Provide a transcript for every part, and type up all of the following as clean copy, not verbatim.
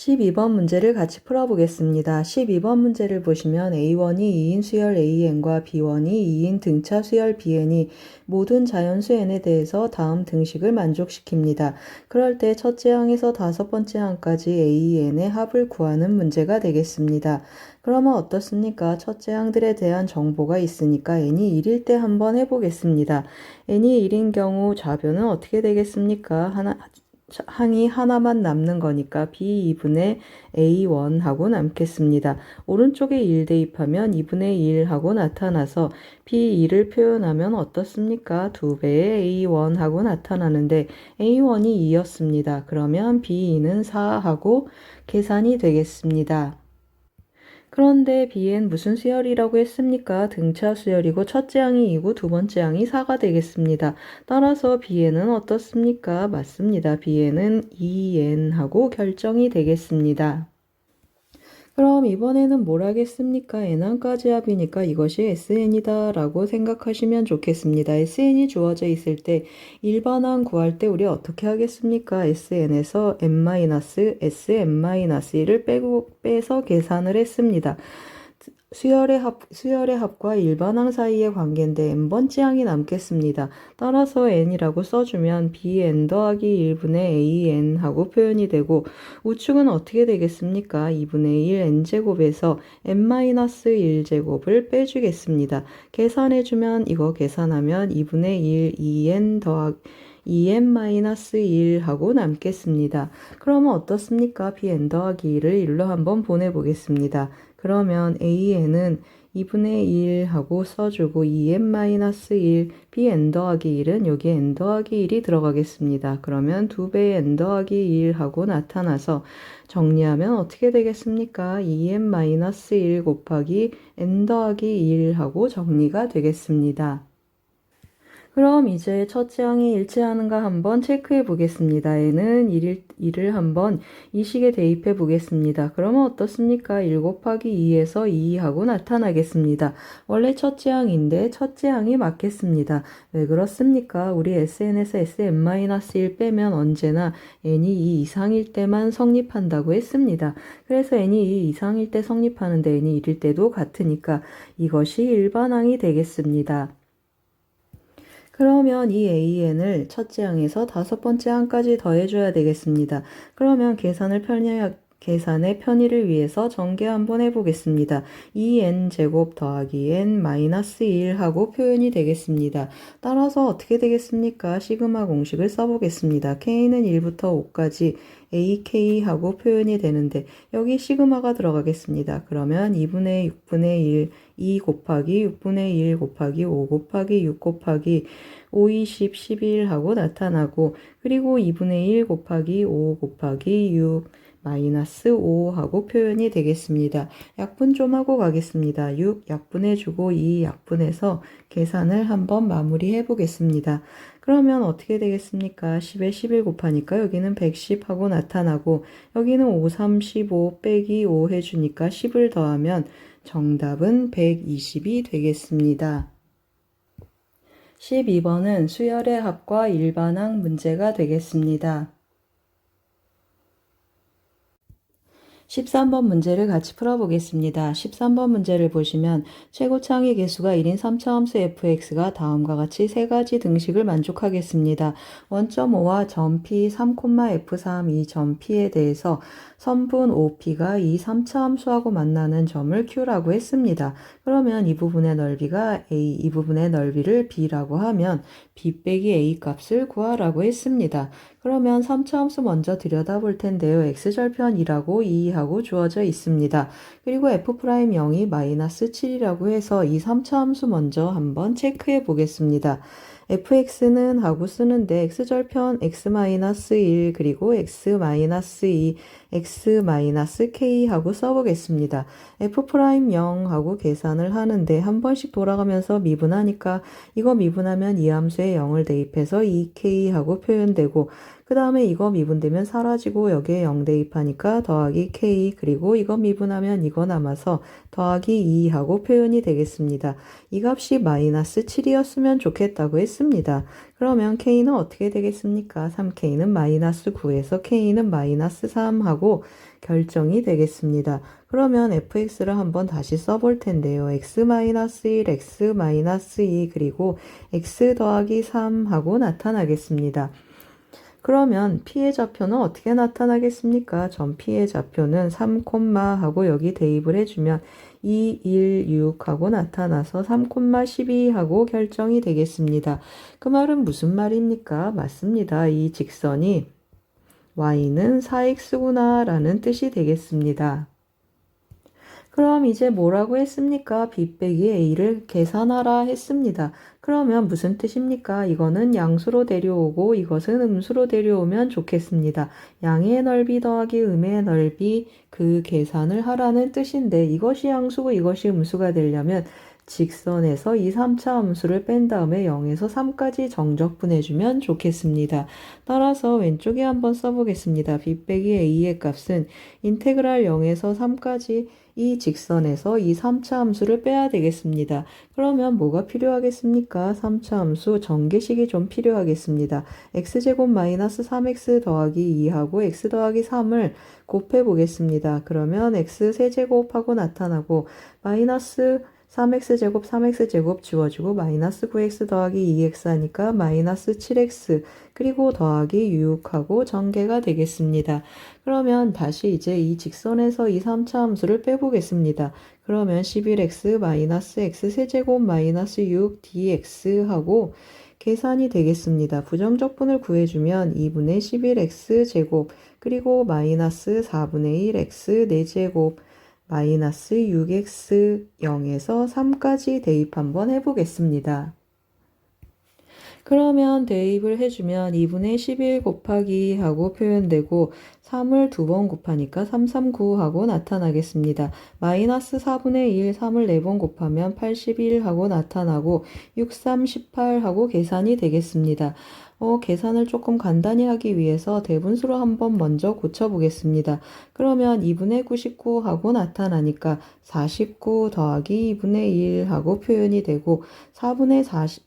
12번 문제를 같이 풀어보겠습니다. 12번 문제를 보시면 A1이 2인 수열 AN과 B1이 2인 등차 수열 BN이 모든 자연수 N에 대해서 다음 등식을 만족시킵니다. 그럴 때 첫째 항에서 다섯 번째 항까지 AN의 합을 구하는 문제가 되겠습니다. 그러면 어떻습니까? 첫째 항들에 대한 정보가 있으니까 N이 1일 때 한번 해보겠습니다. N이 1인 경우 좌변은 어떻게 되겠습니까? 항이 하나만 남는 거니까 B2분의 A1 하고 남겠습니다. 오른쪽에 1 대입하면 2분의 1 하고 나타나서 B2를 표현하면 어떻습니까? 2배의 A1 하고 나타나는데 A1이 2였습니다. 그러면 B2는 4 하고 계산이 되겠습니다. 그런데 B엔 무슨 수열이라고 했습니까? 등차 수열이고 첫째 항이 2고 두 번째 항이 4가 되겠습니다. 따라서 Bn은 어떻습니까? 맞습니다. Bn은 2n 하고 결정이 되겠습니다. 그럼 이번에는 뭘 하겠습니까? n항까지 합이니까 이것이 SN이다 라고 생각하시면 좋겠습니다. SN이 주어져 있을 때 일반항 구할 때 우리 어떻게 하겠습니까? SN에서 n-sn-1을 빼서 계산을 했습니다. 수열의 합과 일반항 사이의 관계인데 n번째 항이 남겠습니다. 따라서 n이라고 써주면 bn 더하기 1분의 an 하고 표현이 되고 우측은 어떻게 되겠습니까? 2분의 1 n제곱에서 n-1제곱을 빼주겠습니다. 계산해주면 이거 계산하면 2분의 1 2n 더하기 2n-1 하고 남겠습니다. 그러면 어떻습니까? bn 더하기 1을 1로 한번 보내보겠습니다. 그러면 AN은 2분의 1 하고 써주고 2n-1, bn 더하기 1은 여기에 n 더하기 1이 들어가겠습니다. 그러면 2배의 n 더하기 1 하고 나타나서 정리하면 어떻게 되겠습니까? 2n-1 곱하기 n 더하기 1 하고 정리가 되겠습니다. 그럼 이제 첫째 항이 일치하는가 한번 체크해 보겠습니다. n은 1을 한번 이 식에 대입해 보겠습니다. 그러면 어떻습니까? 1 곱하기 2에서 2하고 나타나겠습니다. 원래 첫째 항인데 첫째 항이 맞겠습니다. 왜 그렇습니까? 우리 SN에서 SN-1 빼면 언제나 n이 2 이상일 때만 성립한다고 했습니다. 그래서 n이 2 이상일 때 성립하는데 n이 1일 때도 같으니까 이것이 일반항이 되겠습니다. 그러면 이 AN을 첫째 항에서 다섯 번째 항까지 더해줘야 되겠습니다. 그러면 계산의 편의를 위해서 전개 한번 해보겠습니다. 2n제곱 더하기 n-1 하고 표현이 되겠습니다. 따라서 어떻게 되겠습니까? 시그마 공식을 써보겠습니다. k는 1부터 5까지 AK 하고 표현이 되는데 여기 시그마가 들어가겠습니다. 그러면 2분의 6분의 1, 2 곱하기 6분의 1 곱하기 5 곱하기 6 곱하기 5, 20, 11 하고 나타나고 그리고 2분의 1 곱하기 5 곱하기 6 마이너스 5 하고 표현이 되겠습니다. 약분 좀 하고 가겠습니다. 6 약분해주고 2 약분해서 계산을 한번 마무리해 보겠습니다. 그러면 어떻게 되겠습니까? 10에 11 곱하니까 여기는 110 하고 나타나고 여기는 5, 35 빼기 5 해주니까 10을 더하면 정답은 120이 되겠습니다. 12번은 수열의 합과 일반항 문제가 되겠습니다. 13번 문제를 같이 풀어보겠습니다. 13번 문제를 보시면 최고차항의 개수가 1인 3차함수 fx가 다음과 같이 세 가지 등식을 만족하겠습니다. 원점 O와 점 P 3,f3 이 점 P에 대해서 선분 OP가 이 3차함수하고 만나는 점을 Q라고 했습니다. 그러면 이 부분의 넓이가 A, 이 부분의 넓이를 B라고 하면 B 빼기 A 값을 구하라고 했습니다. 그러면 3차함수 먼저 들여다볼 텐데요. x절편이라고 이해하고 주어져 있습니다. 그리고 f'0이 마이너스 7이라고 해서 이 3차함수 먼저 한번 체크해 보겠습니다. fx는 하고 쓰는데 x절편 x-1 그리고 x-2 x-k 하고 써보겠습니다. f'0 하고 계산을 하는데 한 번씩 돌아가면서 미분하니까 이거 미분하면 이 함수에 0을 대입해서 2k 하고 표현되고 그 다음에 이거 미분되면 사라지고 여기에 0 대입하니까 더하기 k, 그리고 이거 미분하면 이거 남아서 더하기 2 하고 표현이 되겠습니다. 이 값이 마이너스 7이었으면 좋겠다고 했습니다. 그러면 k는 어떻게 되겠습니까? 3k는 마이너스 9에서 k는 마이너스 3 하고 결정이 되겠습니다. 그러면 fx를 한번 다시 써볼 텐데요. x-1, x-2, 그리고 x 더하기 3 하고 나타나겠습니다. 그러면 p의 좌표는 어떻게 나타나겠습니까? 전 p의 좌표는 3, 하고 여기 대입을 해주면 2, 1, 6 하고 나타나서 3, 12 하고 결정이 되겠습니다. 그 말은 무슨 말입니까? 맞습니다. 이 직선이 y는 4x구나 라는 뜻이 되겠습니다. 그럼 이제 뭐라고 했습니까? b 빼기 a를 계산하라 했습니다. 그러면 무슨 뜻입니까? 이거는 양수로 데려오고 이것은 음수로 데려오면 좋겠습니다. 양의 넓이 더하기 음의 넓이 그 계산을 하라는 뜻인데 이것이 양수고 이것이 음수가 되려면 직선에서 2, 3차 함수를 뺀 다음에 0에서 3까지 정적분해주면 좋겠습니다. 따라서 왼쪽에 한번 써보겠습니다. b 빼기 a의 값은 인테그랄 0에서 3까지 이 직선에서 이 3차 함수를 빼야 되겠습니다. 그러면 뭐가 필요하겠습니까? 3차 함수 전개식이 좀 필요하겠습니다. x제곱 마이너스 3x 더하기 2하고 x 더하기 3을 곱해 보겠습니다. 그러면 x 세제곱하고 나타나고 마이너스 3x제곱 3x제곱 지워지고 마이너스 9x 더하기 2x 하니까 마이너스 7x 그리고 더하기 6하고 전개가 되겠습니다. 그러면 다시 이제 이 직선에서 이 3차 함수를 빼보겠습니다. 그러면 11x 마이너스 x 세제곱 마이너스 6 dx 하고 계산이 되겠습니다. 부정적분을 구해주면 2분의 11x 제곱 그리고 마이너스 4분의 1x 4제곱 마이너스 6x 0에서 3까지 대입 한번 해보겠습니다. 그러면 대입을 해주면 2분의 11 곱하기 하고 표현되고 3을 2번 곱하니까 3, 3, 9 하고 나타나겠습니다. 마이너스 4분의 1, 3을 4번 곱하면 81 하고 나타나고 6, 3, 18 하고 계산이 되겠습니다. 계산을 조금 간단히 하기 위해서 대분수로 한번 먼저 고쳐보겠습니다. 그러면 2분의 99 하고 나타나니까 49 더하기 2분의 1 하고 표현이 되고 4분의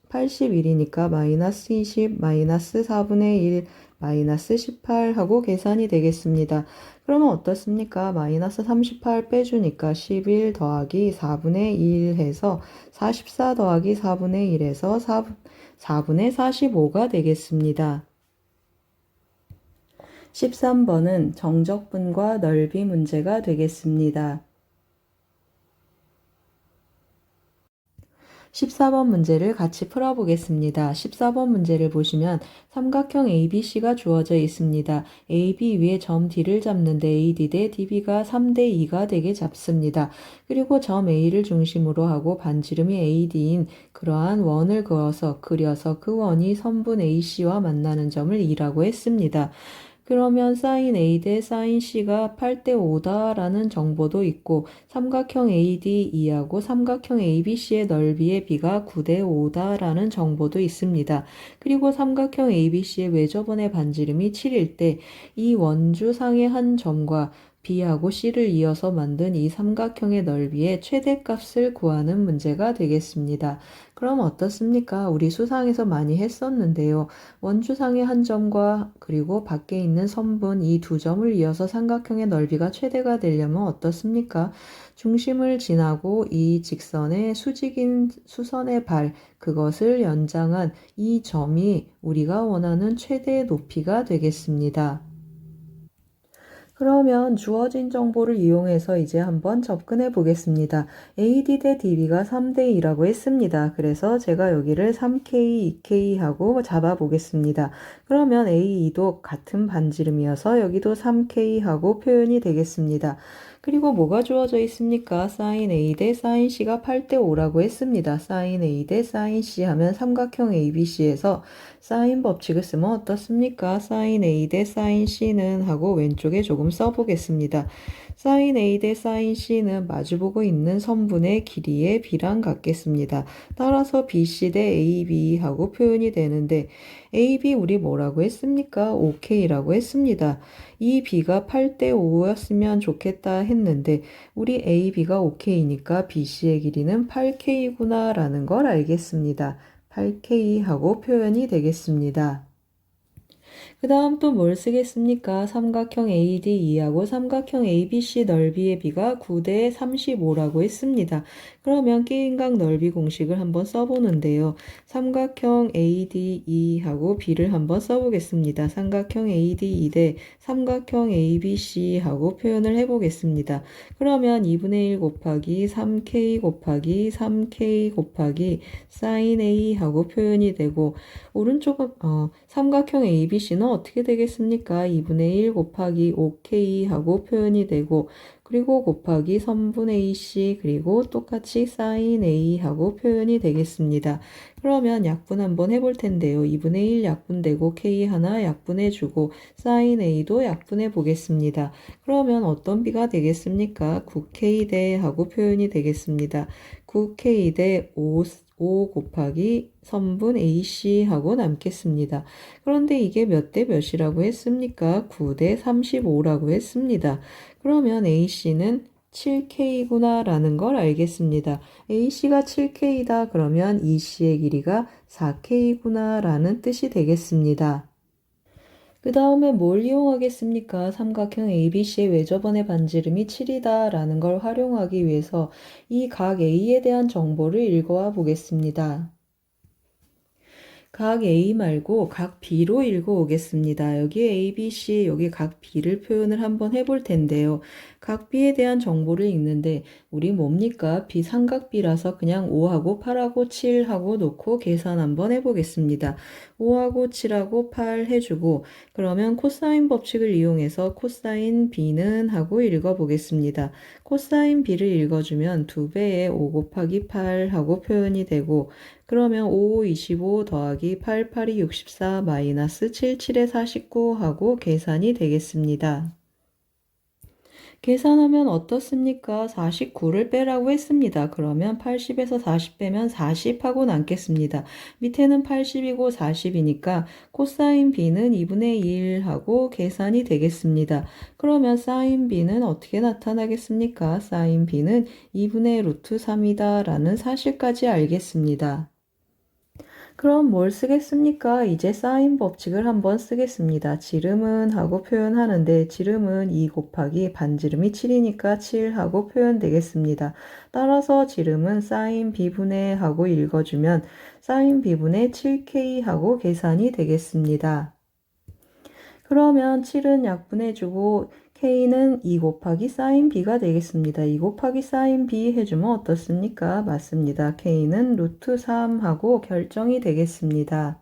81이니까 마이너스 20 마이너스 4분의 1 마이너스 18 하고 계산이 되겠습니다. 그러면 어떻습니까? 마이너스 38 빼주니까 11 더하기 4분의 1 해서 44 더하기 4분의 1 해서 4분의 45가 되겠습니다. 13번은 정적분과 넓이 문제가 되겠습니다. 14번 문제를 같이 풀어보겠습니다. 14번 문제를 보시면 삼각형 ABC가 주어져 있습니다. AB 위에 점 D를 잡는데 AD 대 DB가 3대 2가 되게 잡습니다. 그리고 점 A를 중심으로 하고 반지름이 AD인 그러한 원을 그려서 그 원이 선분 AC와 만나는 점을 2라고 했습니다. 그러면 sin A 대 sin C가 8대 5다 라는 정보도 있고 삼각형 AD 2하고 삼각형 ABC의 넓이의 비가 9대 5다 라는 정보도 있습니다. 그리고 삼각형 ABC의 외접원의 반지름이 7일 때 이 원주상의 한 점과 B하고 C를 이어서 만든 이 삼각형의 넓이의 최대값을 구하는 문제가 되겠습니다. 그럼 어떻습니까? 우리 수상에서 많이 했었는데요. 원주상의 한 점과 그리고 밖에 있는 선분 이 두 점을 이어서 삼각형의 넓이가 최대가 되려면 어떻습니까? 중심을 지나고 이 직선의 수직인 수선의 발 그것을 연장한 이 점이 우리가 원하는 최대 높이가 되겠습니다. 그러면 주어진 정보를 이용해서 이제 한번 접근해 보겠습니다. AD 대 DB가 3대 2라고 했습니다. 그래서 제가 여기를 3K, 2K 하고 잡아 보겠습니다. 그러면 A2도 같은 반지름이어서 여기도 3K 하고 표현이 되겠습니다. 그리고 뭐가 주어져 있습니까? sin A 대 sin C가 8대 5라고 했습니다. sin A 대 sin C 하면 삼각형 ABC에서 sin 법칙을 쓰면 어떻습니까? sin A 대 sin C는 하고 왼쪽에 조금 써보겠습니다. sin A 대 sin C는 마주보고 있는 선분의 길이의 B랑 같겠습니다. 따라서 BC 대 AB 하고 표현이 되는데 AB 우리 뭐라고 했습니까? OK라고 했습니다. 이 B가 8대 5였으면 좋겠다 했는데 우리 AB가 OK니까 BC의 길이는 8K구나 라는 걸 알겠습니다. 8K 하고 표현이 되겠습니다. 그 다음 또 뭘 쓰겠습니까? 삼각형 ADE하고 삼각형 ABC 넓이의 비가 9대 35라고 했습니다. 그러면 끼인각 넓이 공식을 한번 써보는데요. 삼각형 ADE하고 B를 한번 써보겠습니다. 삼각형 ADE 대 삼각형 ABC하고 표현을 해보겠습니다. 그러면 2분의 1 곱하기 3K 곱하기 3K 곱하기 sin A하고 표현이 되고 오른쪽은 삼각형 ABC는 어떻게 되겠습니까? 2분의 1 곱하기 5K 하고 표현이 되고 그리고 곱하기 선분 AC 그리고 똑같이 sin A 하고 표현이 되겠습니다. 그러면 약분 한번 해볼 텐데요. 2분의 1 약분되고 K 하나 약분해주고 sin A도 약분해 보겠습니다. 그러면 어떤 비가 되겠습니까? 9K 대 하고 표현이 되겠습니다. 9K 대 5 곱하기 선분 AC 하고 남겠습니다. 그런데 이게 몇 대 몇이라고 했습니까? 9대 35라고 했습니다. 그러면 AC는 7K구나 라는 걸 알겠습니다. AC가 7K다 그러면 EC의 길이가 4K구나 라는 뜻이 되겠습니다. 그 다음에 뭘 이용하겠습니까? 삼각형 ABC의 외접원의 반지름이 7이다 라는 걸 활용하기 위해서 이 각 A에 대한 정보를 읽어와 보겠습니다. 각 A 말고 각 B로 읽어오겠습니다. 여기 A, B, C, 여기 각 B를 표현을 한번 해볼 텐데요. 각 B에 대한 정보를 읽는데 우리 뭡니까? B 삼각비라서 그냥 5하고 8하고 7하고 놓고 계산 한번 해보겠습니다. 5하고 7하고 8 해주고 그러면 코사인 법칙을 이용해서 코사인 B는 하고 읽어보겠습니다. 코사인 B를 읽어주면 2배의 5 곱하기 8 하고 표현이 되고 그러면 5, 25 더하기 8, 8이 64 마이너스 7, 7에 49 하고 계산이 되겠습니다. 계산하면 어떻습니까? 49를 빼라고 했습니다. 그러면 80에서 40 빼면 40 하고 남겠습니다. 밑에는 80이고 40이니까 코사인 B는 2분의 1 하고 계산이 되겠습니다. 그러면 사인 B는 어떻게 나타나겠습니까? 사인 B는 2분의 루트 3이다 라는 사실까지 알겠습니다. 그럼 뭘 쓰겠습니까? 이제 사인 법칙을 한번 쓰겠습니다. 지름은 하고 표현하는데 지름은 2 곱하기 반지름이 7이니까 7 하고 표현되겠습니다. 따라서 지름은 사인 B분의 하고 읽어주면 사인 B분의 7K 하고 계산이 되겠습니다. 그러면 7은 약분해주고 K는 2 곱하기 사인 B가 되겠습니다. 2 곱하기 사인 B 해주면 어떻습니까? 맞습니다. K는 루트 3 하고 결정이 되겠습니다.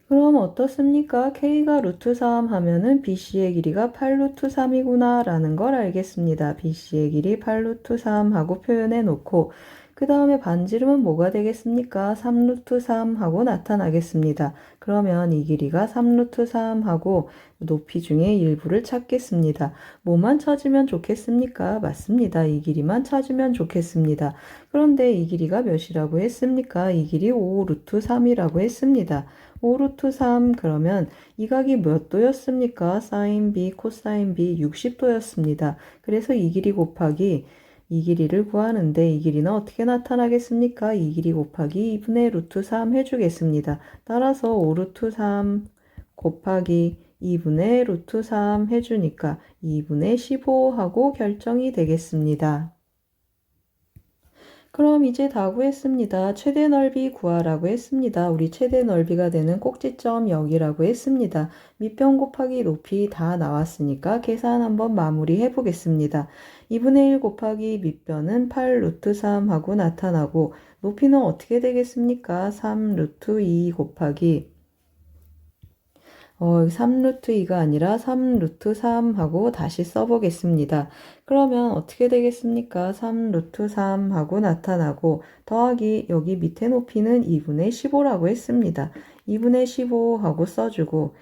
그럼 어떻습니까? K가 루트 3 하면은 BC의 길이가 8 루트 3이구나 라는 걸 알겠습니다. BC의 길이 8 루트 3 하고 표현해 놓고 그 다음에 반지름은 뭐가 되겠습니까? 3 루트 3 하고 나타나겠습니다. 그러면 이 길이가 3 루트 3 하고 높이 중에 일부를 찾겠습니다. 뭐만 찾으면 좋겠습니까? 맞습니다. 이 길이만 찾으면 좋겠습니다. 그런데 이 길이가 몇이라고 했습니까? 이 길이 5 루트 3이라고 했습니다. 5 루트 3 그러면 이 각이 몇 도였습니까? 사인 B, 코사인 B 60도였습니다. 그래서 이 길이 곱하기 이 길이를 구하는데 이 길이는 어떻게 나타나겠습니까? 이 길이 곱하기 2분의 루트 3 해주겠습니다. 따라서 5 루트 3 곱하기 2분의 루트 3 해주니까 2분의 15 하고 결정이 되겠습니다. 그럼 이제 다 구했습니다. 최대 넓이 구하라고 했습니다. 우리 최대 넓이가 되는 꼭지점 여기라고 했습니다. 밑변 곱하기 높이 다 나왔으니까 계산 한번 마무리해 보겠습니다. 2분의 1 곱하기 밑변은 8 루트 3 하고 나타나고 높이는 어떻게 되겠습니까? 3 루트 2 곱하기 3 루트 2가 아니라 3 루트 3 하고 다시 써보겠습니다. 그러면 어떻게 되겠습니까? 3 루트 3 하고 나타나고 더하기 여기 밑에 높이는 2분의 15라고 했습니다. 2분의 15 하고 써주고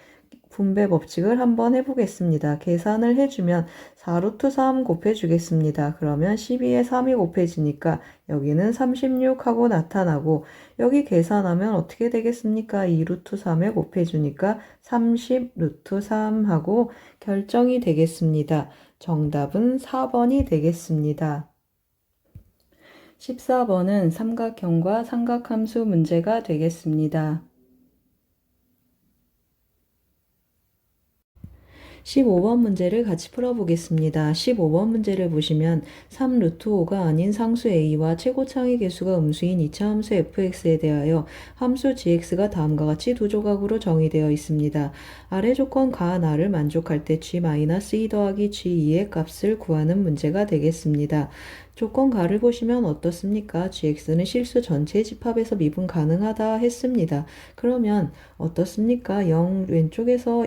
분배 법칙을 한번 해보겠습니다. 계산을 해주면 4루트 3 곱해주겠습니다. 그러면 12에 3이 곱해지니까 여기는 36하고 나타나고 여기 계산하면 어떻게 되겠습니까? 2루트 3에 곱해주니까 30루트 3하고 결정이 되겠습니다. 정답은 4번이 되겠습니다. 14번은 삼각형과 삼각함수 문제가 되겠습니다. 15번 문제를 같이 풀어보겠습니다. 15번 문제를 보시면 3루트 5가 아닌 상수 a와 최고창의 개수가 음수인 2차 함수 fx에 대하여 함수 gx가 다음과 같이 두 조각으로 정의되어 있습니다. 아래 조건 가 나를 만족할 때 g-2 더하기 g2의 값을 구하는 문제가 되겠습니다. 조건 가를 보시면 어떻습니까? gx는 실수 전체 집합에서 미분 가능하다 했습니다. 그러면 어떻습니까? 0 왼쪽에서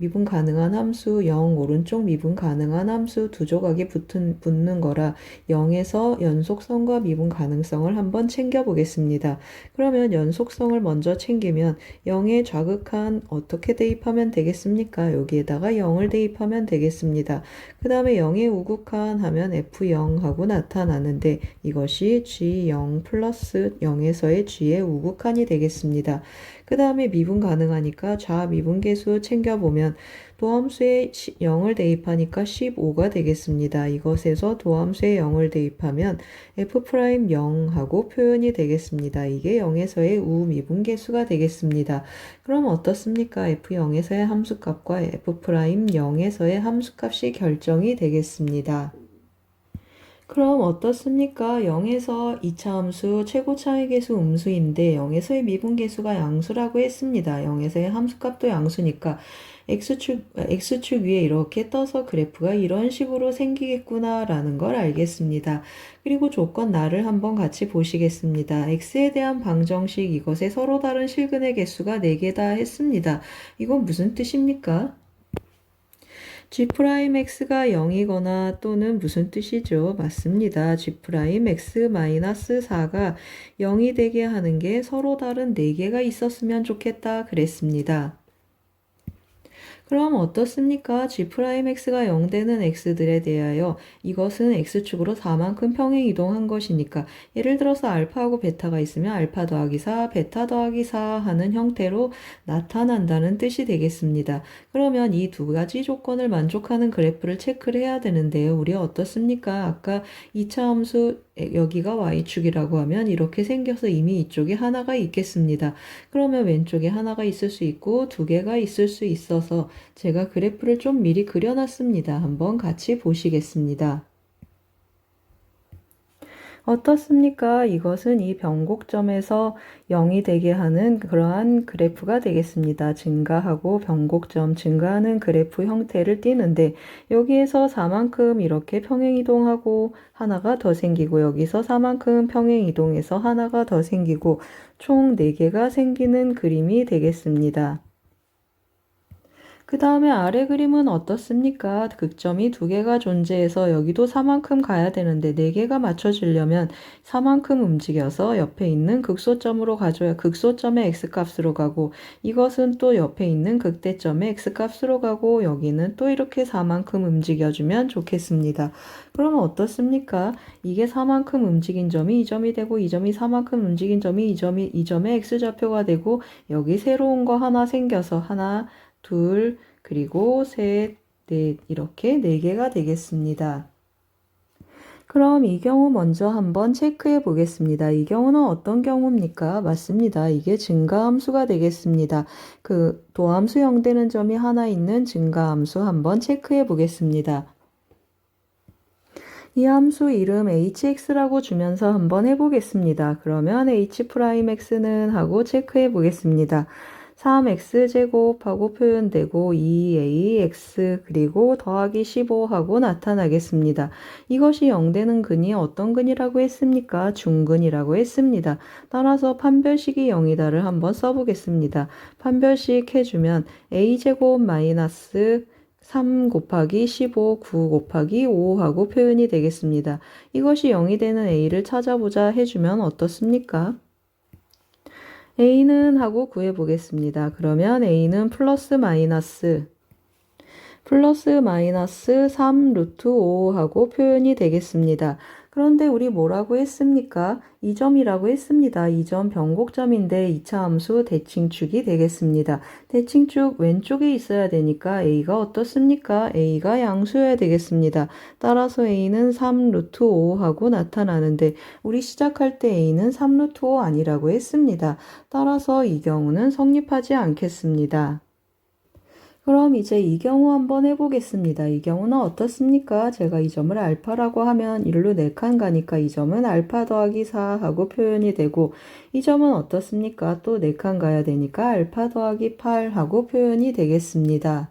미분 가능한 함수 0 오른쪽 미분 가능한 함수 두 조각이 붙는 거라 0에서 연속성과 미분 가능성을 한번 챙겨 보겠습니다. 그러면 연속성을 먼저 챙기면 0의 좌극한 어떻게 대입하면 되겠습니까? 여기에다가 0을 대입하면 되겠습니다. 그 다음에 0의 우극한 하면 F0 하고 나타나는데 이것이 G0 플러스 0에서의 G의 우극한이 되겠습니다. 그 다음에 미분 가능하니까 좌미분계수 챙겨보면 도함수에 0을 대입하니까 15가 되겠습니다. 이것에서 도함수에 0을 대입하면 F'0 하고 표현이 되겠습니다. 이게 0에서의 우미분계수가 되겠습니다. 그럼 어떻습니까? F0에서의 함수값과 F'0에서의 함수값이 결정이 되겠습니다. 그럼 어떻습니까? 0에서 2차 함수 최고차의 개수 음수인데 0에서의 미분계수가 양수라고 했습니다. 0에서의 함수값도 양수니까 X축 위에 이렇게 떠서 그래프가 이런 식으로 생기겠구나 라는 걸 알겠습니다. 그리고 조건 나를 한번 같이 보시겠습니다. X에 대한 방정식 이것에 서로 다른 실근의 개수가 4개다 했습니다. 이건 무슨 뜻입니까? G'X가 0이거나 또는 무슨 뜻이죠? 맞습니다. G'X-4가 0이 되게 하는 게 서로 다른 4개가 있었으면 좋겠다 그랬습니다. 그럼 어떻습니까? G'X가 0 되는 x들에 대하여 이것은 x축으로 4만큼 평행 이동한 것이니까 예를 들어서 알파하고 베타가 있으면 알파 더하기 4, 베타 더하기 4 하는 형태로 나타난다는 뜻이 되겠습니다. 그러면 이 두 가지 조건을 만족하는 그래프를 체크를 해야 되는데요. 우리 어떻습니까? 아까 2차 함수 여기가 y축이라고 하면 이렇게 생겨서 이미 이쪽에 하나가 있겠습니다. 그러면 왼쪽에 하나가 있을 수 있고 2개가 있을 수 있어서 제가 그래프를 좀 미리 그려놨습니다. 한번 같이 보시겠습니다. 어떻습니까? 이것은 이 변곡점에서 0이 되게 하는 그러한 그래프가 되겠습니다. 증가하고 변곡점 증가하는 그래프 형태를 띠는데 여기에서 4만큼 이렇게 평행이동하고 하나가 더 생기고 여기서 4만큼 평행이동해서 하나가 더 생기고 총 4개가 생기는 그림이 되겠습니다. 그 다음에 아래 그림은 어떻습니까? 극점이 2개가 존재해서 여기도 4만큼 가야 되는데 4개가 맞춰지려면 4만큼 움직여서 옆에 있는 극소점으로 가줘야 극소점의 x값으로 가고 이것은 또 옆에 있는 극대점의 x값으로 가고 여기는 또 이렇게 4만큼 움직여주면 좋겠습니다. 그러면 어떻습니까? 이게 4만큼 움직인 점이 이 점이 되고 이 점이 4만큼 움직인 점이 이 점의 x좌표가 되고 여기 새로운 거 하나 생겨서 하나 둘, 그리고 셋, 넷 이렇게 4개가 되겠습니다. 그럼 이 경우 먼저 한번 체크해 보겠습니다. 이 경우는 어떤 경우입니까? 맞습니다. 이게 증가함수가 되겠습니다. 그 도함수 0 되는 점이 하나 있는 증가함수 한번 체크해 보겠습니다. 이 함수 이름 hx라고 주면서 한번 해보겠습니다. 그러면 h'x는 하고 체크해 보겠습니다. 3x제곱하고 표현되고 2ax 그리고 더하기 15하고 나타나겠습니다. 이것이 0 되는 근이 어떤 근이라고 했습니까? 중근이라고 했습니다. 따라서 판별식이 0이다를 한번 써보겠습니다. 판별식 해주면 a제곱 마이너스 3 곱하기 15, 9 곱하기 5 하고 표현이 되겠습니다. 이것이 0이 되는 a를 찾아보자 해주면 어떻습니까? A는 하고 구해 보겠습니다. 그러면 A는 플러스 마이너스 3 루트 5 하고 표현이 되겠습니다. 그런데 우리 뭐라고 했습니까? 2점이라고 했습니다. 2점 변곡점인데 2차 함수 대칭축이 되겠습니다. 대칭축 왼쪽에 있어야 되니까 A가 어떻습니까? A가 양수여야 되겠습니다. 따라서 A는 3 루트 5 하고 나타나는데 우리 시작할 때 A는 3 루트 5 아니라고 했습니다. 따라서 이 경우는 성립하지 않겠습니다. 그럼 이제 이 경우 한번 해보겠습니다. 이 경우는 어떻습니까? 제가 이 점을 알파라고 하면 1로 4칸 가니까 이 점은 알파 더하기 4 하고 표현이 되고 이 점은 어떻습니까? 또 4칸 가야 되니까 알파 더하기 8 하고 표현이 되겠습니다.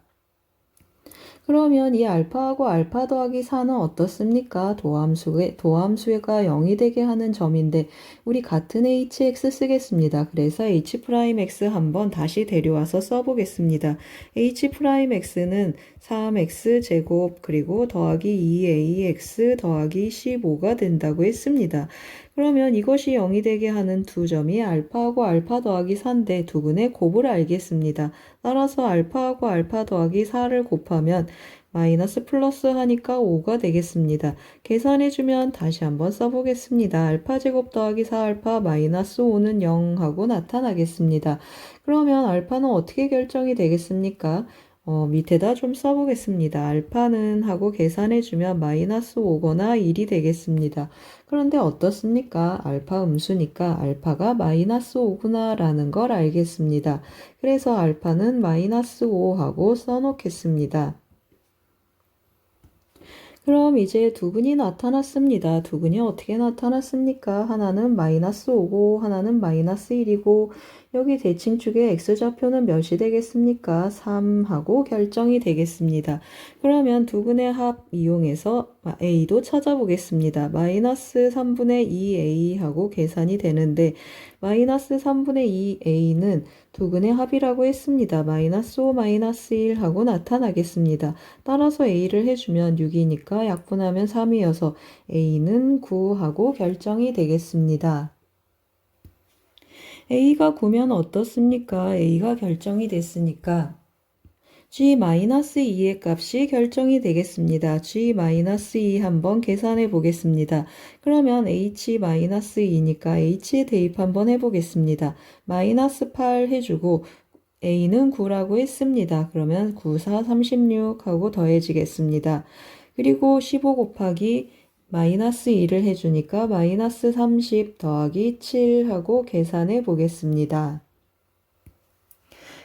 그러면 이 알파하고 알파 더하기 4는 어떻습니까? 도함수가 0이 되게 하는 점인데 우리 같은 hx 쓰겠습니다. 그래서 h'x 한번 다시 데려와서 써보겠습니다. h'x는 3x제곱 그리고 더하기 2ax 더하기 15가 된다고 했습니다. 그러면 이것이 0이 되게 하는 두 점이 알파하고 알파 더하기 4인데 두근의 곱을 알겠습니다. 따라서 알파하고 알파 더하기 4를 곱하면 마이너스 플러스 하니까 5가 되겠습니다. 계산해주면 다시 한번 써보겠습니다. 알파 제곱 더하기 4알파 마이너스 5는 0 하고 나타나겠습니다. 그러면 알파는 어떻게 결정이 되겠습니까? 밑에다 좀 써보겠습니다. 알파는 하고 계산해주면 마이너스 5거나 1이 되겠습니다. 그런데 어떻습니까? 알파 음수니까 알파가 마이너스 5구나 라는 걸 알겠습니다. 그래서 알파는 마이너스 5 하고 써놓겠습니다. 그럼 이제 두근이 나타났습니다. 두근이 어떻게 나타났습니까? 하나는 마이너스 5고 하나는 마이너스 1이고 여기 대칭축의 x좌표는 몇이 되겠습니까? 3하고 결정이 되겠습니다. 그러면 두근의 합 이용해서 a도 찾아보겠습니다. 마이너스 3분의 2a 하고 계산이 되는데 마이너스 3분의 2a는 두근의 합이라고 했습니다. 마이너스 5 마이너스 1 하고 나타나겠습니다. 따라서 a를 해주면 6이니까 약분하면 3이어서 a는 9 하고 결정이 되겠습니다. a가 9면 어떻습니까? a가 결정이 됐으니까 g-2의 값이 결정이 되겠습니다. g-2 한번 계산해 보겠습니다. 그러면 h-2니까 h에 대입 한번 해보겠습니다. 마이너스 8 해주고 a는 9라고 했습니다. 그러면 9, 4, 36 하고 더해지겠습니다. 그리고 15 곱하기 마이너스 2를 해주니까 마이너스 30 더하기 7 하고 계산해 보겠습니다.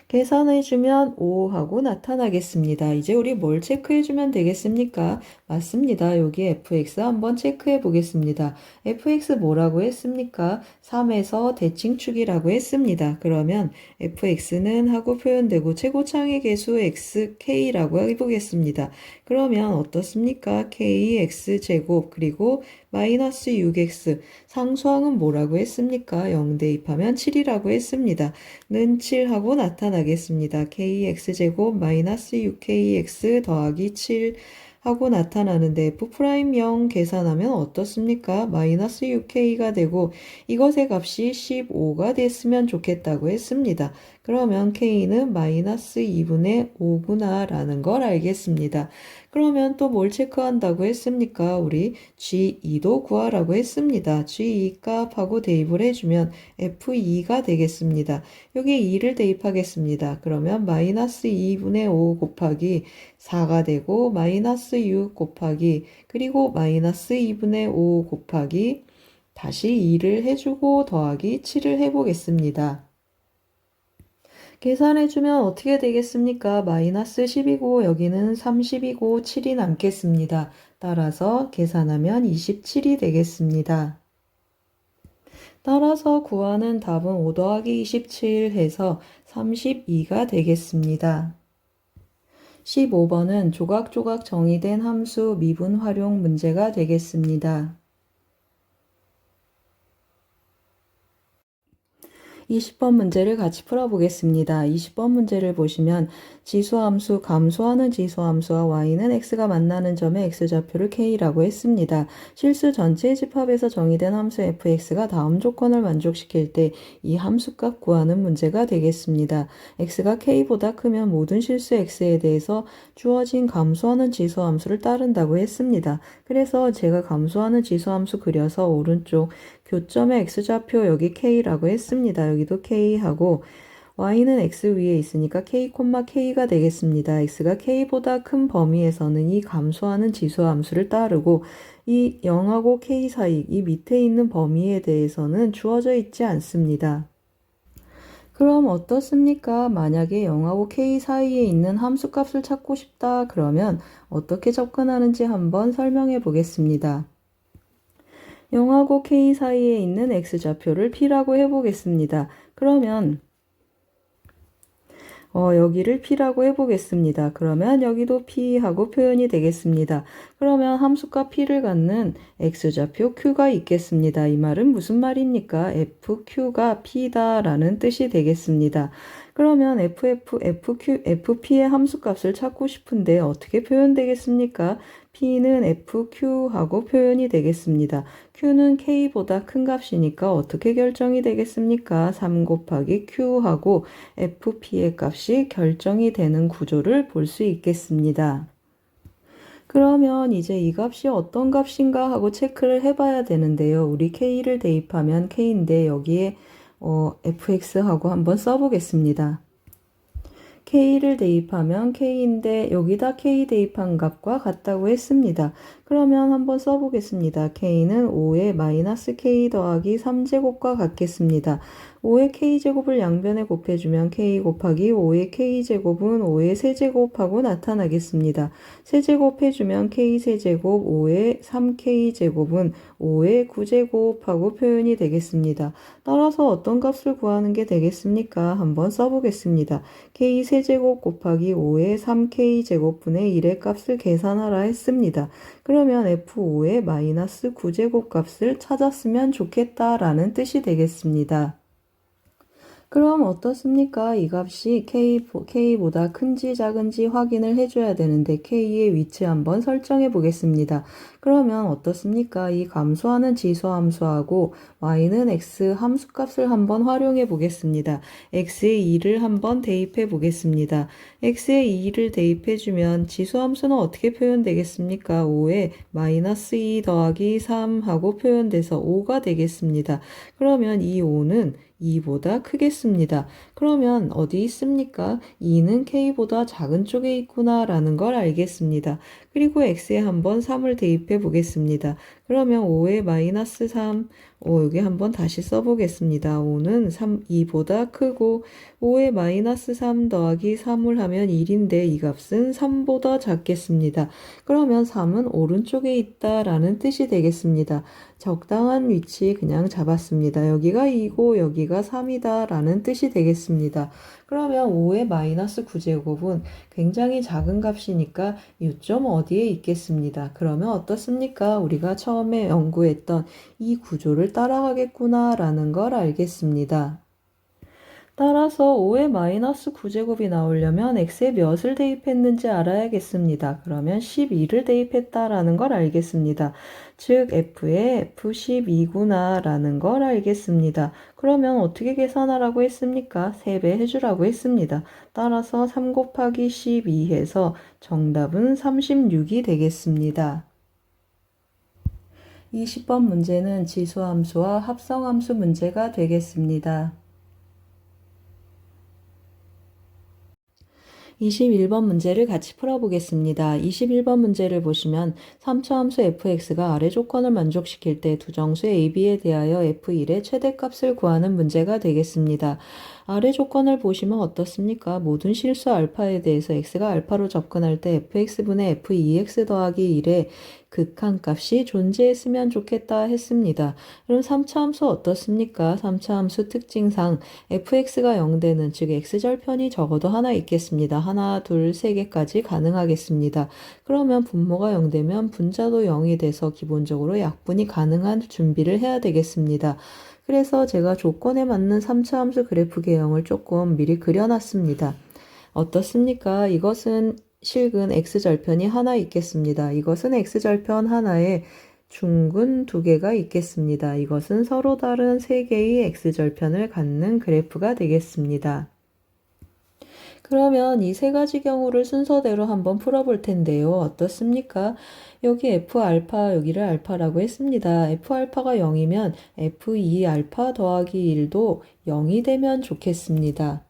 계산해주면 5 하고 나타나겠습니다. 이제 우리 뭘 체크해주면 되겠습니까? 맞습니다. 여기 fx 한번 체크해 보겠습니다. fx 뭐라고 했습니까? 3에서 대칭축이라고 했습니다. 그러면 fx는 하고 표현되고 최고창의 개수 xk라고 해보겠습니다. 그러면 어떻습니까? kx제곱 그리고 마이너스 6x 상수항은 뭐라고 했습니까? 0 대입하면 7이라고 했습니다. 는 7하고 나타나겠습니다. kx제곱 마이너스 6kx 더하기 7 하고 나타나는데 f'0 계산하면 어떻습니까? 마이너스 6k가 되고 이것의 값이 15가 됐으면 좋겠다고 했습니다. 그러면 k는 마이너스 2분의 5구나 라는 걸 알겠습니다. 그러면 또 뭘 체크한다고 했습니까? 우리 G2도 구하라고 했습니다. G2 값하고 대입을 해주면 F2가 되겠습니다. 여기 2를 대입하겠습니다. 그러면 마이너스 2분의 5 곱하기 4가 되고 마이너스 6 곱하기 그리고 마이너스 2분의 5 곱하기 다시 2를 해주고 더하기 7을 해보겠습니다. 계산해주면 어떻게 되겠습니까? 마이너스 10이고 여기는 30이고 7이 남겠습니다. 따라서 계산하면 27이 되겠습니다. 따라서 구하는 답은 5 더하기 27 해서 32가 되겠습니다. 15번은 조각조각 정의된 함수 미분 활용 문제가 되겠습니다. 20번 문제를 같이 풀어보겠습니다. 20번 문제를 보시면 지수함수, 감소하는 지수함수와 y는 x가 만나는 점의 x좌표를 k라고 했습니다. 실수 전체의 집합에서 정의된 함수 fx가 다음 조건을 만족시킬 때 이 함수값 구하는 문제가 되겠습니다. x가 k보다 크면 모든 실수 x에 대해서 주어진 감소하는 지수함수를 따른다고 했습니다. 그래서 제가 감소하는 지수함수 그려서 오른쪽 교점의 x좌표 여기 k라고 했습니다. 여기도 k하고 y는 x 위에 있으니까 k, k가 되겠습니다. x가 k보다 큰 범위에서는 이 감소하는 지수함수를 따르고 이 0하고 k 사이, 이 밑에 있는 범위에 대해서는 주어져 있지 않습니다. 그럼 어떻습니까? 만약에 0하고 k 사이에 있는 함수값을 찾고 싶다 그러면 어떻게 접근하는지 한번 설명해 보겠습니다. 0하고 k 사이에 있는 x좌표를 p라고 해보겠습니다. 그러면 여기를 p라고 해보겠습니다. 그러면 여기도 p하고 표현이 되겠습니다. 그러면 함수값 p를 갖는 x좌표 q가 있겠습니다. 이 말은 무슨 말입니까? fq가 p다라는 뜻이 되겠습니다. 그러면 fp의 함수값을 찾고 싶은데 어떻게 표현되겠습니까? p는 fq하고 표현이 되겠습니다. q는 k보다 큰 값이니까 어떻게 결정이 되겠습니까? 3 곱하기 q하고 fp의 값이 결정이 되는 구조를 볼 수 있겠습니다. 그러면 이제 이 값이 어떤 값인가 하고 체크를 해봐야 되는데요. 우리 k를 대입하면 k인데 여기에 fx하고 한번 써보겠습니다. k를 대입하면 k인데 여기다 k 대입한 값과 같다고 했습니다. 그러면 한번 써보겠습니다. k는 5의 마이너스 k 더하기 3제곱과 같겠습니다. 5의 k제곱을 양변에 곱해주면 k 곱하기 5의 k제곱은 5의 세제곱하고 나타나겠습니다. 세제곱해주면 k 세제곱 5의 3k제곱은 5의 9제곱하고 표현이 되겠습니다. 따라서 어떤 값을 구하는 게 되겠습니까? 한번 써보겠습니다. k 세제곱 곱하기 5의 3k제곱분의 1의 값을 계산하라 했습니다. 그러면 f5의 마이너스 9제곱 값을 찾았으면 좋겠다라는 뜻이 되겠습니다. 그럼 어떻습니까? 이 값이 k보다 큰지 작은지 확인을 해줘야 되는데 k의 위치 한번 설정해 보겠습니다. 그러면 어떻습니까? 이 감소하는 지수함수하고 y는 x 함수값을 한번 활용해 보겠습니다. x의 2를 한번 대입해 보겠습니다. x의 2를 대입해 주면 지수함수는 어떻게 표현되겠습니까? 5에 마이너스 2 더하기 3 하고 표현돼서 5가 되겠습니다. 그러면 이 5는 2보다 크겠습니다. 그러면 어디 있습니까? 2는 k보다 작은 쪽에 있구나 라는 걸 알겠습니다. 그리고 x에 한번 3을 대입해 보겠습니다. 그러면 5에 마이너스 3, 여기 한번 다시 써보겠습니다. 5는 2보다 크고 5에 마이너스 3 더하기 3을 하면 1인데 이 값은 3보다 작겠습니다. 그러면 3은 오른쪽에 있다라는 뜻이 되겠습니다. 적당한 위치 그냥 잡았습니다. 여기가 2고 여기가 3이다 라는 뜻이 되겠습니다. 그러면 5의 마이너스 9제곱은 굉장히 작은 값이니까 요점 어디에 있겠습니다. 그러면 어떻습니까? 우리가 처음에 연구했던 이 구조를 따라가겠구나 라는 걸 알겠습니다. 따라서 5의 마이너스 9제곱이 나오려면 x에 몇을 대입했는지 알아야겠습니다. 그러면 12를 대입했다라는 걸 알겠습니다. 즉 f에 f12구나 라는 걸 알겠습니다. 그러면 어떻게 계산하라고 했습니까? 3배 해주라고 했습니다. 따라서 3 곱하기 12 해서 정답은 36이 되겠습니다. 20번 문제는 지수함수와 합성함수 문제가 되겠습니다. 21번 문제를 같이 풀어보겠습니다. 21번 문제를 보시면 3차 함수 fx가 아래 조건을 만족시킬 때 두 정수 ab에 대하여 f1의 최대값을 구하는 문제가 되겠습니다. 아래 조건을 보시면 어떻습니까? 모든 실수 알파에 대해서 x가 알파로 접근할 때 fx분의 f2x 더하기 1의 극한값이 존재했으면 좋겠다 했습니다. 그럼 3차 함수 어떻습니까? 3차 함수 특징상 fx가 0되는 즉 x절편이 적어도 하나 있겠습니다. 하나, 둘, 세 개까지 가능하겠습니다. 그러면 분모가 0되면 분자도 0이 돼서 기본적으로 약분이 가능한 준비를 해야 되겠습니다. 그래서 제가 조건에 맞는 3차 함수 그래프 개형을 조금 미리 그려놨습니다. 어떻습니까? 이것은 실근 x절편이 하나 있겠습니다. 이것은 x절편 하나에 중근 두 개가 있겠습니다. 이것은 서로 다른 세 개의 x절편을 갖는 그래프가 되겠습니다. 그러면 이 세 가지 경우를 순서대로 한번 풀어볼 텐데요. 어떻습니까? 여기 F알파, 여기를 알파라고 했습니다. F알파가 0이면 F2알파 더하기 1도 0이 되면 좋겠습니다.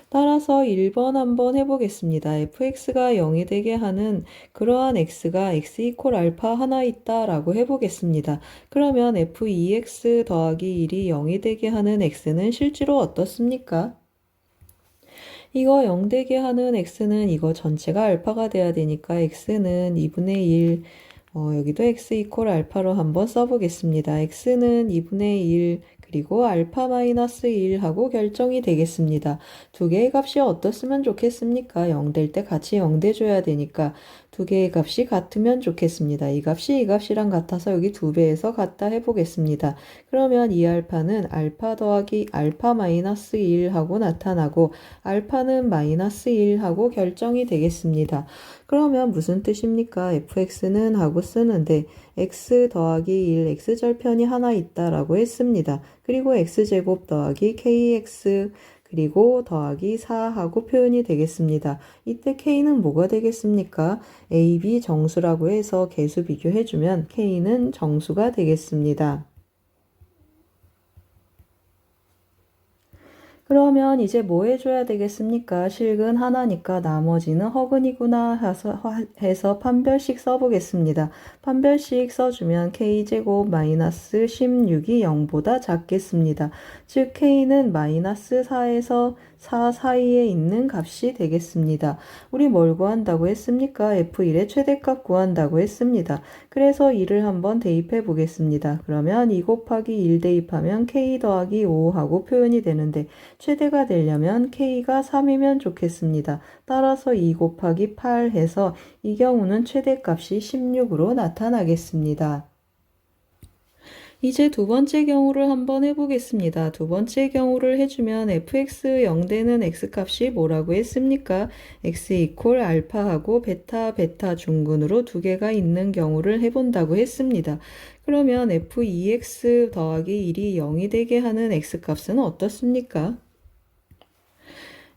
따라서 1번 한번 해보겠습니다. fx가 0이 되게 하는 그러한 x가 x 이퀄 알파 하나 있다 라고 해보겠습니다. 그러면 f2x 더하기 1이 0이 되게 하는 x는 실제로 어떻습니까? 이거 0 되게 하는 x는 이거 전체가 알파가 돼야 되니까 x는 2분의 1, 여기도 x 이퀄 알파로 한번 써보겠습니다. x는 2분의 1, 그리고 알파 마이너스 1 하고 결정이 되겠습니다. 두 개의 값이 어떻으면 좋겠습니까? 0 될 때 같이 0 돼줘야 되니까 두 개의 값이 같으면 좋겠습니다. 이 값이 이 값이랑 같아서 여기 2배에서 같다 해보겠습니다. 그러면 이 알파는 알파 더하기 알파 마이너스 1 하고 나타나고 알파는 마이너스 1 하고 결정이 되겠습니다. 그러면 무슨 뜻입니까? fx는 하고 쓰는데 x 더하기 1, x절편이 하나 있다라고 했습니다. 그리고 x제곱 더하기 kx 그리고 더하기 4 하고 표현이 되겠습니다. 이때 k는 뭐가 되겠습니까? a, b 정수라고 해서 계수 비교해주면 k는 정수가 되겠습니다. 그러면 이제 뭐 해줘야 되겠습니까? 실근 하나니까 나머지는 허근이구나 해서 판별식 써보겠습니다. 판별식 써주면 k제곱 마이너스 16이 0보다 작겠습니다. 즉 k는 마이너스 4에서 4 사이에 있는 값이 되겠습니다. 우리 뭘 구한다고 했습니까? f1의 최대값 구한다고 했습니다. 그래서 2를 한번 대입해 보겠습니다. 그러면 2 곱하기 1 대입하면 k 더하기 5 하고 표현이 되는데 최대가 되려면 k가 3이면 좋겠습니다. 따라서 2 곱하기 8 해서 이 경우는 최대값이 16으로 나타나겠습니다. 이제 두 번째 경우를 한번 해보겠습니다. 두 번째 경우를 해주면 fx 0 되는 x값이 뭐라고 했습니까? x 이퀄 알파하고 베타 중근으로 두 개가 있는 경우를 해본다고 했습니다. 그러면 f2x 더하기 1이 0이 되게 하는 x값은 어떻습니까?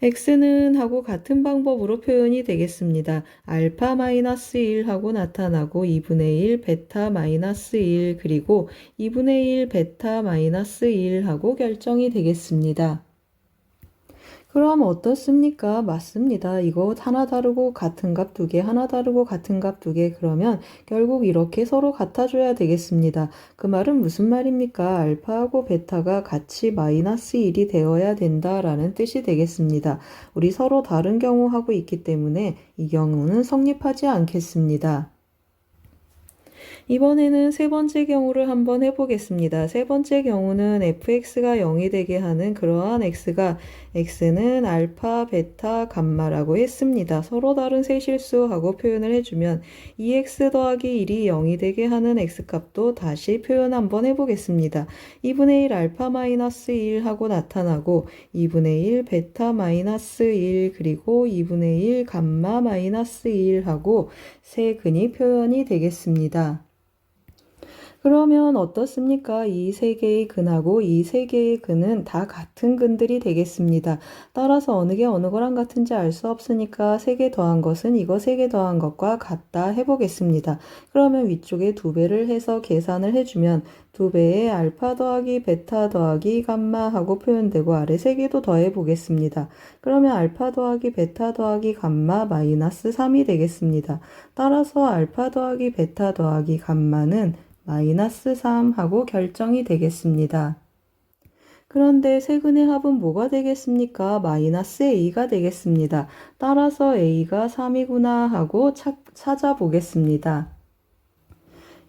x는 하고 같은 방법으로 표현이 되겠습니다. 알파 마이너스 1 하고 나타나고 2분의 1 베타 마이너스 1 그리고 2분의 1 베타 마이너스 1 하고 결정이 되겠습니다. 그럼 어떻습니까? 맞습니다. 이거 하나 다르고 같은 값 두 개, 하나 다르고 같은 값 두 개, 그러면 결국 이렇게 서로 같아줘야 되겠습니다. 그 말은 무슨 말입니까? 알파하고 베타가 같이 마이너스 1이 되어야 된다라는 뜻이 되겠습니다. 우리 서로 다른 경우 하고 있기 때문에 이 경우는 성립하지 않겠습니다. 이번에는 세 번째 경우를 한번 해보겠습니다. 세 번째 경우는 fx가 0이 되게 하는 그러한 x는 알파, 베타, 감마라고 했습니다. 서로 다른 세 실수하고 표현을 해주면 2x 더하기 1이 0이 되게 하는 x값도 다시 표현 한번 해보겠습니다. 2분의 1 알파 마이너스 1 하고 나타나고 2분의 1 베타 마이너스 1 그리고 2분의 1 감마 마이너스 1 하고 세 근이 표현이 되겠습니다. 그러면 어떻습니까? 이 세 개의 근하고 이 세 개의 근은 다 같은 근들이 되겠습니다. 따라서 어느 게 어느 거랑 같은지 알 수 없으니까 세 개 더한 것은 이거 세 개 더한 것과 같다 해보겠습니다. 그러면 위쪽에 2배를 해서 계산을 해주면 2배에 알파 더하기 베타 더하기 감마 하고 표현되고 아래 세 개도 더해 보겠습니다. 그러면 알파 더하기 베타 더하기 감마 마이너스 3이 되겠습니다. 따라서 알파 더하기 베타 더하기 감마는 마이너스 3 하고 결정이 되겠습니다. 그런데 세근의 합은 뭐가 되겠습니까? 마이너스 a가 되겠습니다. 따라서 a가 3이구나 하고 찾아보겠습니다.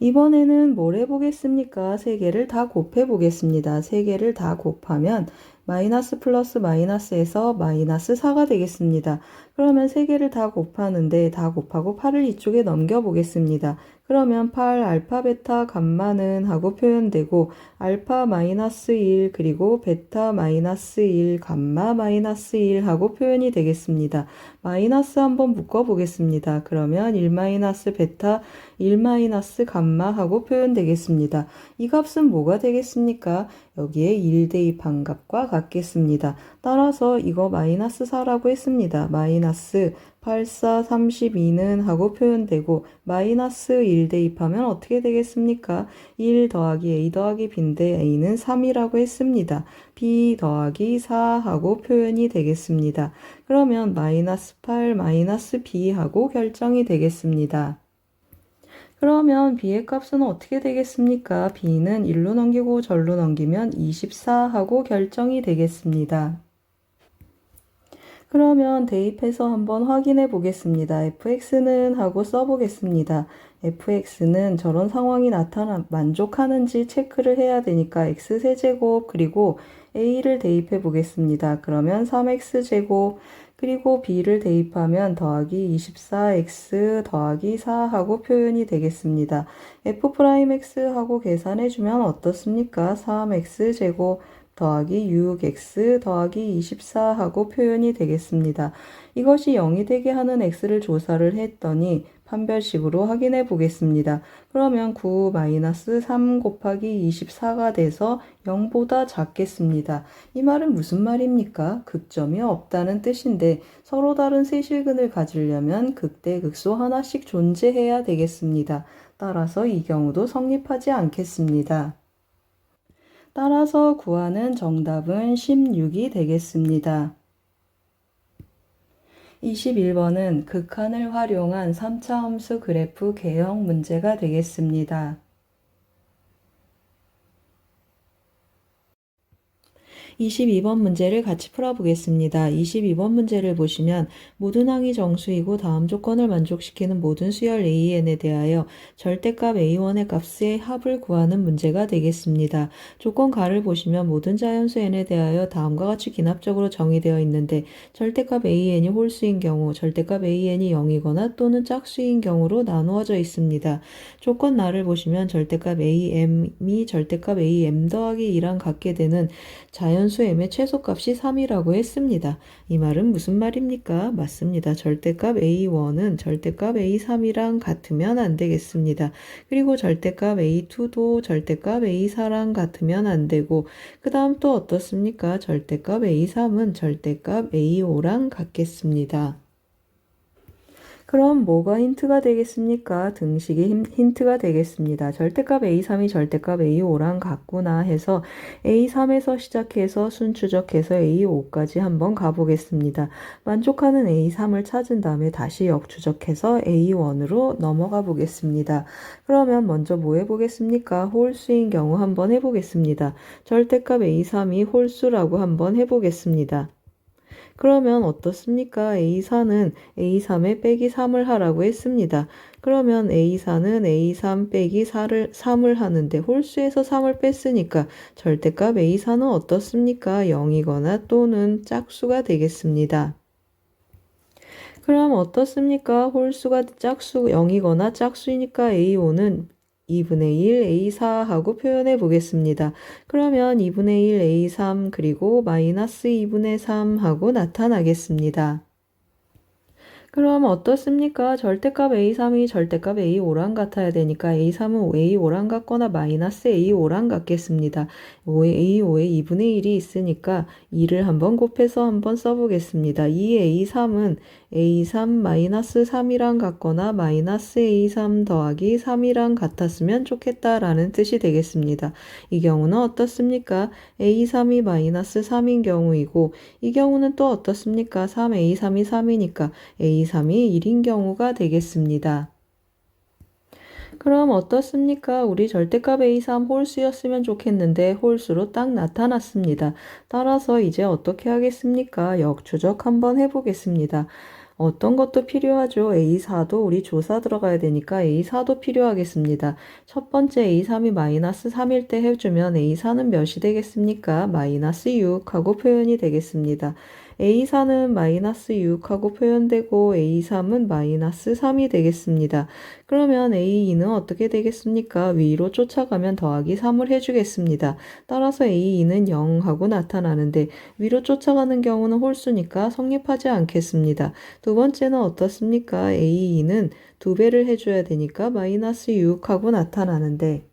이번에는 뭘 해보겠습니까? 세 개를 다 곱해보겠습니다. 세 개를 다 곱하면 마이너스 플러스 마이너스에서 마이너스 4가 되겠습니다. 그러면 세 개를 다 곱하는데 다 곱하고 8을 이쪽에 넘겨 보겠습니다. 그러면 8 알파 베타 감마는 하고 표현되고 알파 마이너스 1 그리고 베타 마이너스 1 감마 마이너스 1 하고 표현이 되겠습니다. 마이너스 한번 묶어 보겠습니다. 그러면 1 마이너스 베타 1 마이너스 감마 하고 표현되겠습니다. 이 값은 뭐가 되겠습니까? 여기에 1 대입한 값과 같겠습니다. 따라서 이거 마이너스 4라고 했습니다. 마이너스 8, 4, 32는 하고 표현되고 마이너스 1 대입하면 어떻게 되겠습니까? 1 더하기 a 더하기 b인데 a는 3이라고 했습니다. b 더하기 4 하고 표현이 되겠습니다. 그러면 마이너스 8 마이너스 b 하고 결정이 되겠습니다. 그러면 b의 값은 어떻게 되겠습니까? b는 1로 넘기고 절로 넘기면 24 하고 결정이 되겠습니다. 그러면 대입해서 한번 확인해 보겠습니다. fx는 하고 써보겠습니다. fx는 저런 상황이 만족하는지 체크를 해야 되니까 x세제곱 그리고 a를 대입해 보겠습니다. 그러면 3x제곱 그리고 b를 대입하면 더하기 24x 더하기 4 하고 표현이 되겠습니다. f'x 하고 계산해 주면 어떻습니까? 3x제곱 더하기 6x 더하기 24 하고 표현이 되겠습니다. 이것이 0이 되게 하는 x를 조사를 했더니 판별식으로 확인해 보겠습니다. 그러면 9-3 곱하기 24가 돼서 0보다 작겠습니다. 이 말은 무슨 말입니까? 극점이 없다는 뜻인데 서로 다른 세실근을 가지려면 극대 극소 하나씩 존재해야 되겠습니다. 따라서 이 경우도 성립하지 않겠습니다. 따라서 구하는 정답은 16이 되겠습니다. 21번은 극한을 활용한 3차 함수 그래프 개형 문제가 되겠습니다. 22번 문제를 같이 풀어보겠습니다. 22번 문제를 보시면 모든 항이 정수이고 다음 조건을 만족시키는 모든 수열 AN에 대하여 절대값 A1의 값의 합을 구하는 문제가 되겠습니다. 조건 가를 보시면 모든 자연수 N에 대하여 다음과 같이 기납적으로 정의되어 있는데 절대값 AN이 홀수인 경우, 절대값 AN이 0이거나 또는 짝수인 경우로 나누어져 있습니다. 조건 나를 보시면 절대값 AM이 절대값 AM 더하기 2랑 같게 되는 자연수 m의 최소값이 3이라고 했습니다. 이 말은 무슨 말입니까? 맞습니다. 절대값 A1은 절대값 A3이랑 같으면 안 되겠습니다. 그리고 절대값 A2도 절대값 A4랑 같으면 안 되고 그 다음 또 어떻습니까? 절대값 A3은 절대값 A5랑 같겠습니다. 그럼 뭐가 힌트가 되겠습니까? 등식이 힌트가 되겠습니다. 절대값 A3이 절대값 A5랑 같구나 해서 A3에서 시작해서 순추적해서 A5까지 한번 가보겠습니다. 만족하는 A3을 찾은 다음에 다시 역추적해서 A1으로 넘어가 보겠습니다. 그러면 먼저 뭐 해보겠습니까? 홀수인 경우 한번 해보겠습니다. 절대값 A3이 홀수라고 한번 해보겠습니다. 그러면 어떻습니까? A4는 A3에 빼기 3을 하라고 했습니다. 그러면 A4는 A3 빼기 3을 하는데 홀수에서 3을 뺐으니까 절대값 A4는 어떻습니까? 0이거나 또는 짝수가 되겠습니다. 그럼 어떻습니까? 홀수가 짝수 0이거나 짝수이니까 A5는 2분의 1 A4 하고 표현해 보겠습니다. 그러면 2분의 1 A3 그리고 마이너스 2분의 3 하고 나타나겠습니다. 그럼 어떻습니까? 절대값 A3이 절대값 A5랑 같아야 되니까 A3은 A5랑 같거나 마이너스 A5랑 같겠습니다. A5에 2분의 1이 있으니까 2를 한번 곱해서 한번 써보겠습니다. 이 A3은 A3 마이너스 3이랑 같거나 마이너스 A3 더하기 3이랑 같았으면 좋겠다라는 뜻이 되겠습니다. 이 경우는 어떻습니까? A3이 마이너스 3인 경우이고 이 경우는 또 어떻습니까? 3A3이 3이니까 A3이 1인 경우가 되겠습니다. 그럼 어떻습니까? 우리 절대값 A3 홀수였으면 좋겠는데 홀수로 딱 나타났습니다. 따라서 이제 어떻게 하겠습니까? 역추적 한번 해보겠습니다. 어떤 것도 필요하죠. A4도 우리 조사 들어가야 되니까 A4도 필요하겠습니다. 첫 번째 A3이 마이너스 3일 때 해주면 A4는 몇이 되겠습니까? 마이너스 6 하고 표현이 되겠습니다. A4는 마이너스 6하고 표현되고 A3은 마이너스 3이 되겠습니다. 그러면 A2는 어떻게 되겠습니까? 위로 쫓아가면 더하기 3을 해주겠습니다. 따라서 A2는 0하고 나타나는데 위로 쫓아가는 경우는 홀수니까 성립하지 않겠습니다. 두 번째는 어떻습니까? A2는 2배를 해줘야 되니까 마이너스 6하고 나타나는데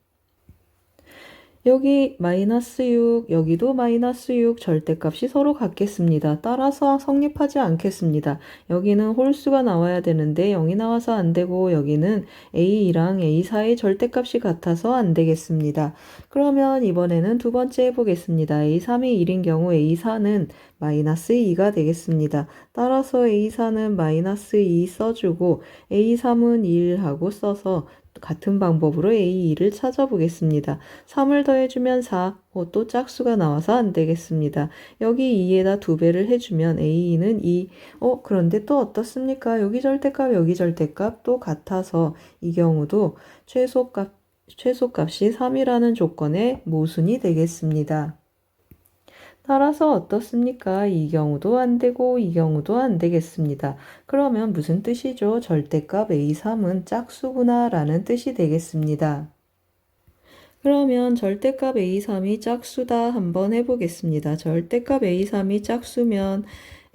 여기 마이너스 6, 여기도 마이너스 6 절대값이 서로 같겠습니다. 따라서 성립하지 않겠습니다. 여기는 홀수가 나와야 되는데 0이 나와서 안 되고 여기는 A2랑 A4의 절대값이 같아서 안 되겠습니다. 그러면 이번에는 두 번째 해보겠습니다. A3이 1인 경우 A4는 마이너스 2가 되겠습니다. 따라서 A4는 마이너스 2 써주고 A3은 1하고 써서 같은 방법으로 A2를 찾아보겠습니다. 3을 더해주면 4, 또 짝수가 나와서 안 되겠습니다. 여기 2에다 2배를 해주면 A2는 2, 그런데 또 어떻습니까? 여기 절대값, 여기 절대값 또 같아서 이 경우도 최소값이 3이라는 조건의 모순이 되겠습니다. 따라서 어떻습니까? 이 경우도 안 되고 이 경우도 안 되겠습니다. 그러면 무슨 뜻이죠? 절대값 A3은 짝수구나 라는 뜻이 되겠습니다. 그러면 절대값 A3이 짝수다 한번 해보겠습니다. 절대값 A3이 짝수면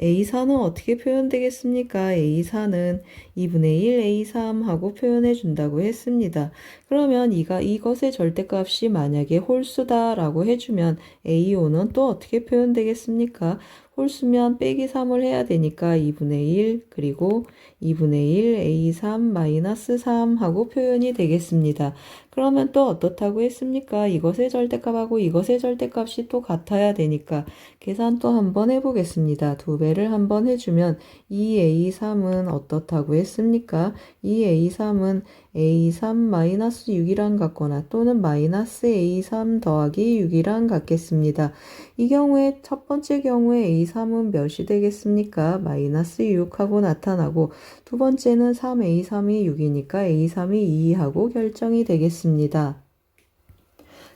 A4는 어떻게 표현되겠습니까? A4는 2분의 1 A3 하고 표현해 준다고 했습니다. 그러면 이것의 절대값이 만약에 홀수다 라고 해주면 A5는 또 어떻게 표현되겠습니까? 홀수면 빼기 3을 해야 되니까 2분의 1 그리고 2분의 1 A3 마이너스 3 하고 표현이 되겠습니다. 그러면 또 어떻다고 했습니까? 이것의 절대값하고 이것의 절대값이 또 같아야 되니까 계산 또 한번 해보겠습니다. 2배를 한번 해주면 2A3은 어떻다고 했습니까? 2A3은 A3 마이너스 6이랑 같거나 또는 마이너스 A3 더하기 6이랑 같겠습니다. 이 경우에 첫 번째 경우에 A3은 몇이 되겠습니까? 마이너스 6하고 나타나고 두 번째는 3A3이 6이니까 A3이 2하고 결정이 되겠습니다.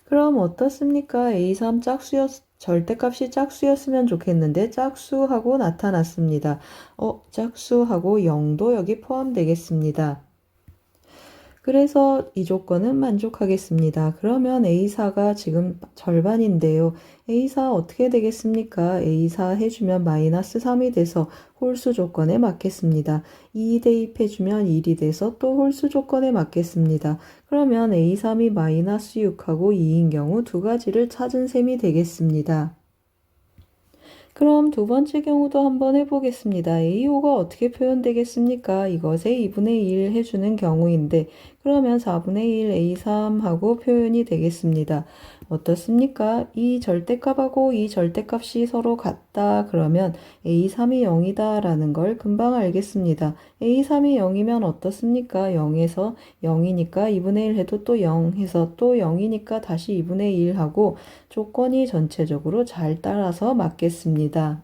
그럼 어떻습니까? A3 절대값이 짝수였으면 좋겠는데 짝수하고 나타났습니다. 짝수하고 0도 여기 포함되겠습니다. 그래서 이 조건은 만족하겠습니다. 그러면 A4가 지금 절반인데요. A4 어떻게 되겠습니까? A4 해주면 마이너스 3이 돼서 홀수 조건에 맞겠습니다. 2 대입해주면 1이 돼서 또 홀수 조건에 맞겠습니다. 그러면 A3이 마이너스 6하고 2인 경우 두 가지를 찾은 셈이 되겠습니다. 그럼 두 번째 경우도 한번 해보겠습니다. A5가 어떻게 표현되겠습니까? 이것에 2분의 1 해주는 경우인데 그러면 4분의 1 A3 하고 표현이 되겠습니다. 어떻습니까? 이 절대값하고 이 절대값이 서로 같다 그러면 A3이 0이다 라는 걸 금방 알겠습니다. A3이 0이면 어떻습니까? 0에서 0이니까 2분의 1 해도 또 0 해서 또 0이니까 다시 2분의 1 하고 조건이 전체적으로 잘 따라서 맞겠습니다.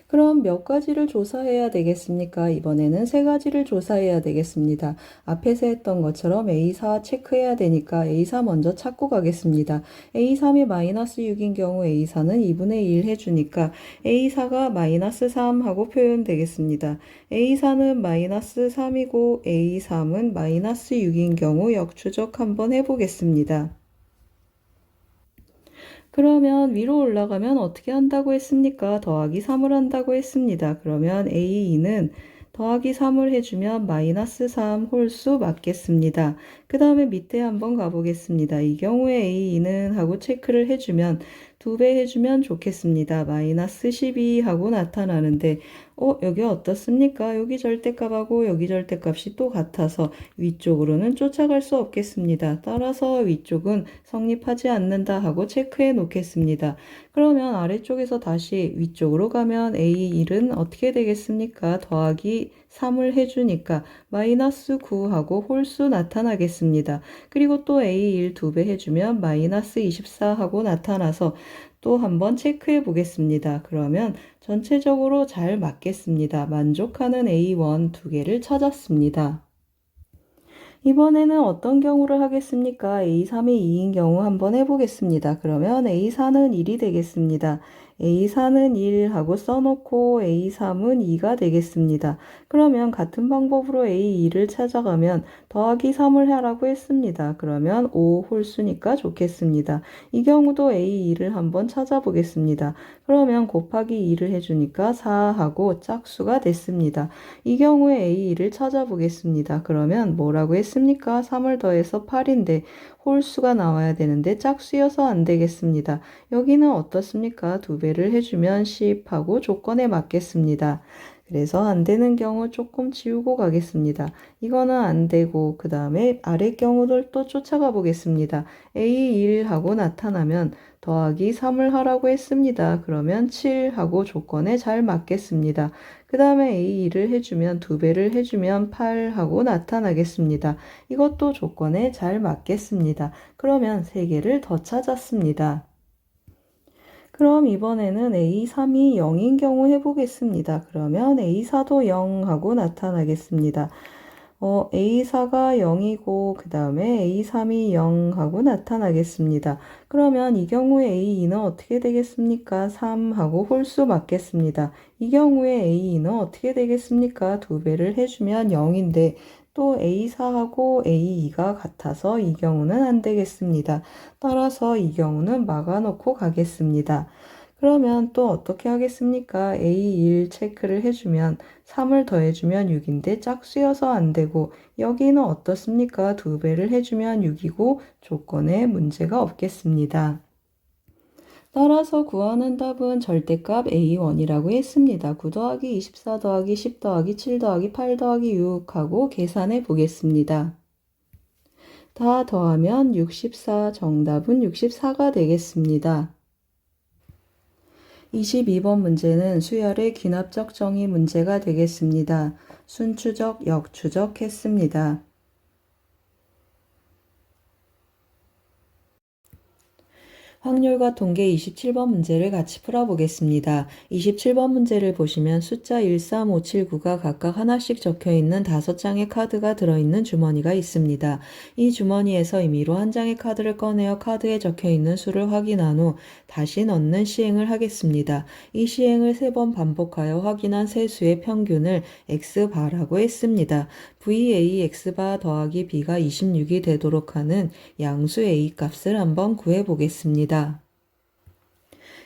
그럼 몇 가지를 조사해야 되겠습니까? 이번에는 세 가지를 조사해야 되겠습니다. 앞에서 했던 것처럼 A4 체크해야 되니까 A4 먼저 찾고 가겠습니다. A3이 마이너스 6인 경우 A4는 2분의 1 해주니까 A4가 마이너스 3 하고 표현되겠습니다. A4는 마이너스 3이고 A3은 마이너스 6인 경우 역추적 한번 해보겠습니다. 그러면 위로 올라가면 어떻게 한다고 했습니까? 더하기 3을 한다고 했습니다. 그러면 A2는 더하기 3을 해주면 마이너스 3 홀수 맞겠습니다. 그 다음에 밑에 한번 가보겠습니다. 이 경우에 A2는 하고 체크를 해주면 2배 해주면 좋겠습니다. 마이너스 12 하고 나타나는데 여기 어떻습니까? 여기 절대값하고 여기 절대값이 또 같아서 위쪽으로는 쫓아갈 수 없겠습니다. 따라서 위쪽은 성립하지 않는다 하고 체크해 놓겠습니다. 그러면 아래쪽에서 다시 위쪽으로 가면 A1은 어떻게 되겠습니까? 더하기 3을 해주니까 마이너스 9하고 홀수 나타나겠습니다. 그리고 또 A1 2배 해주면 마이너스 24 하고 나타나서 또 한번 체크해 보겠습니다. 그러면 전체적으로 잘 맞겠습니다. 만족하는 A1 두 개를 찾았습니다. 이번에는 어떤 경우를 하겠습니까? A3이 2인 경우 한번 해보겠습니다. 그러면 A4는 1이 되겠습니다. A4는 1 하고 써놓고 A3은 2가 되겠습니다. 그러면 같은 방법으로 A2를 찾아가면 더하기 3을 하라고 했습니다. 그러면 5 홀수니까 좋겠습니다. 이 경우도 A2를 한번 찾아보겠습니다. 그러면 곱하기 2를 해주니까 4하고 짝수가 됐습니다. 이 경우에 A2를 찾아보겠습니다. 그러면 뭐라고 했습니까? 3을 더해서 8인데 홀수가 나와야 되는데 짝수여서 안 되겠습니다. 여기는 어떻습니까? 2배를 해주면 10하고 조건에 맞겠습니다. 그래서 안 되는 경우 조금 지우고 가겠습니다. 이거는 안 되고 그 다음에 아래 경우를 또 쫓아가 보겠습니다. A1하고 나타나면 더하기 3을 하라고 했습니다. 그러면 7하고 조건에 잘 맞겠습니다. 그 다음에 A2를 해주면 2배를 해주면 8하고 나타나겠습니다. 이것도 조건에 잘 맞겠습니다. 그러면 3개를 더 찾았습니다. 그럼 이번에는 A3이 0인 경우 해보겠습니다. 그러면 A4도 0하고 나타나겠습니다. A4가 0이고 그 다음에 A3이 0하고 나타나겠습니다. 그러면 이 경우에 A2는 어떻게 되겠습니까? 3하고 홀수 맞겠습니다. 이 경우에 A2는 어떻게 되겠습니까? 2배를 해주면 0인데 또 A4하고 A2가 같아서 이 경우는 안 되겠습니다. 따라서 이 경우는 막아놓고 가겠습니다. 그러면 또 어떻게 하겠습니까? A1 체크를 해주면 3을 더해주면 6인데 짝수여서 안 되고 여기는 어떻습니까? 2배를 해주면 6이고 조건에 문제가 없겠습니다. 따라서 구하는 답은 절대값 A1이라고 했습니다. 9 더하기 24 더하기 10 더하기 7 더하기 8 더하기 6하고 계산해 보겠습니다. 다 더하면 64, 정답은 64가 되겠습니다. 22번 문제는 수열의 귀납적 정의 문제가 되겠습니다. 순추적, 역추적 했습니다. 확률과 통계 27번 문제를 같이 풀어보겠습니다. 27번 문제를 보시면 숫자 13579가 각각 하나씩 적혀있는 5장의 카드가 들어있는 주머니가 있습니다. 이 주머니에서 임의로 한 장의 카드를 꺼내어 카드에 적혀있는 수를 확인한 후 다시 넣는 시행을 하겠습니다. 이 시행을 3번 반복하여 확인한 세 수의 평균을 X바라고 했습니다. VA X바 더하기 B가 26이 되도록 하는 양수 A 값을 한번 구해보겠습니다.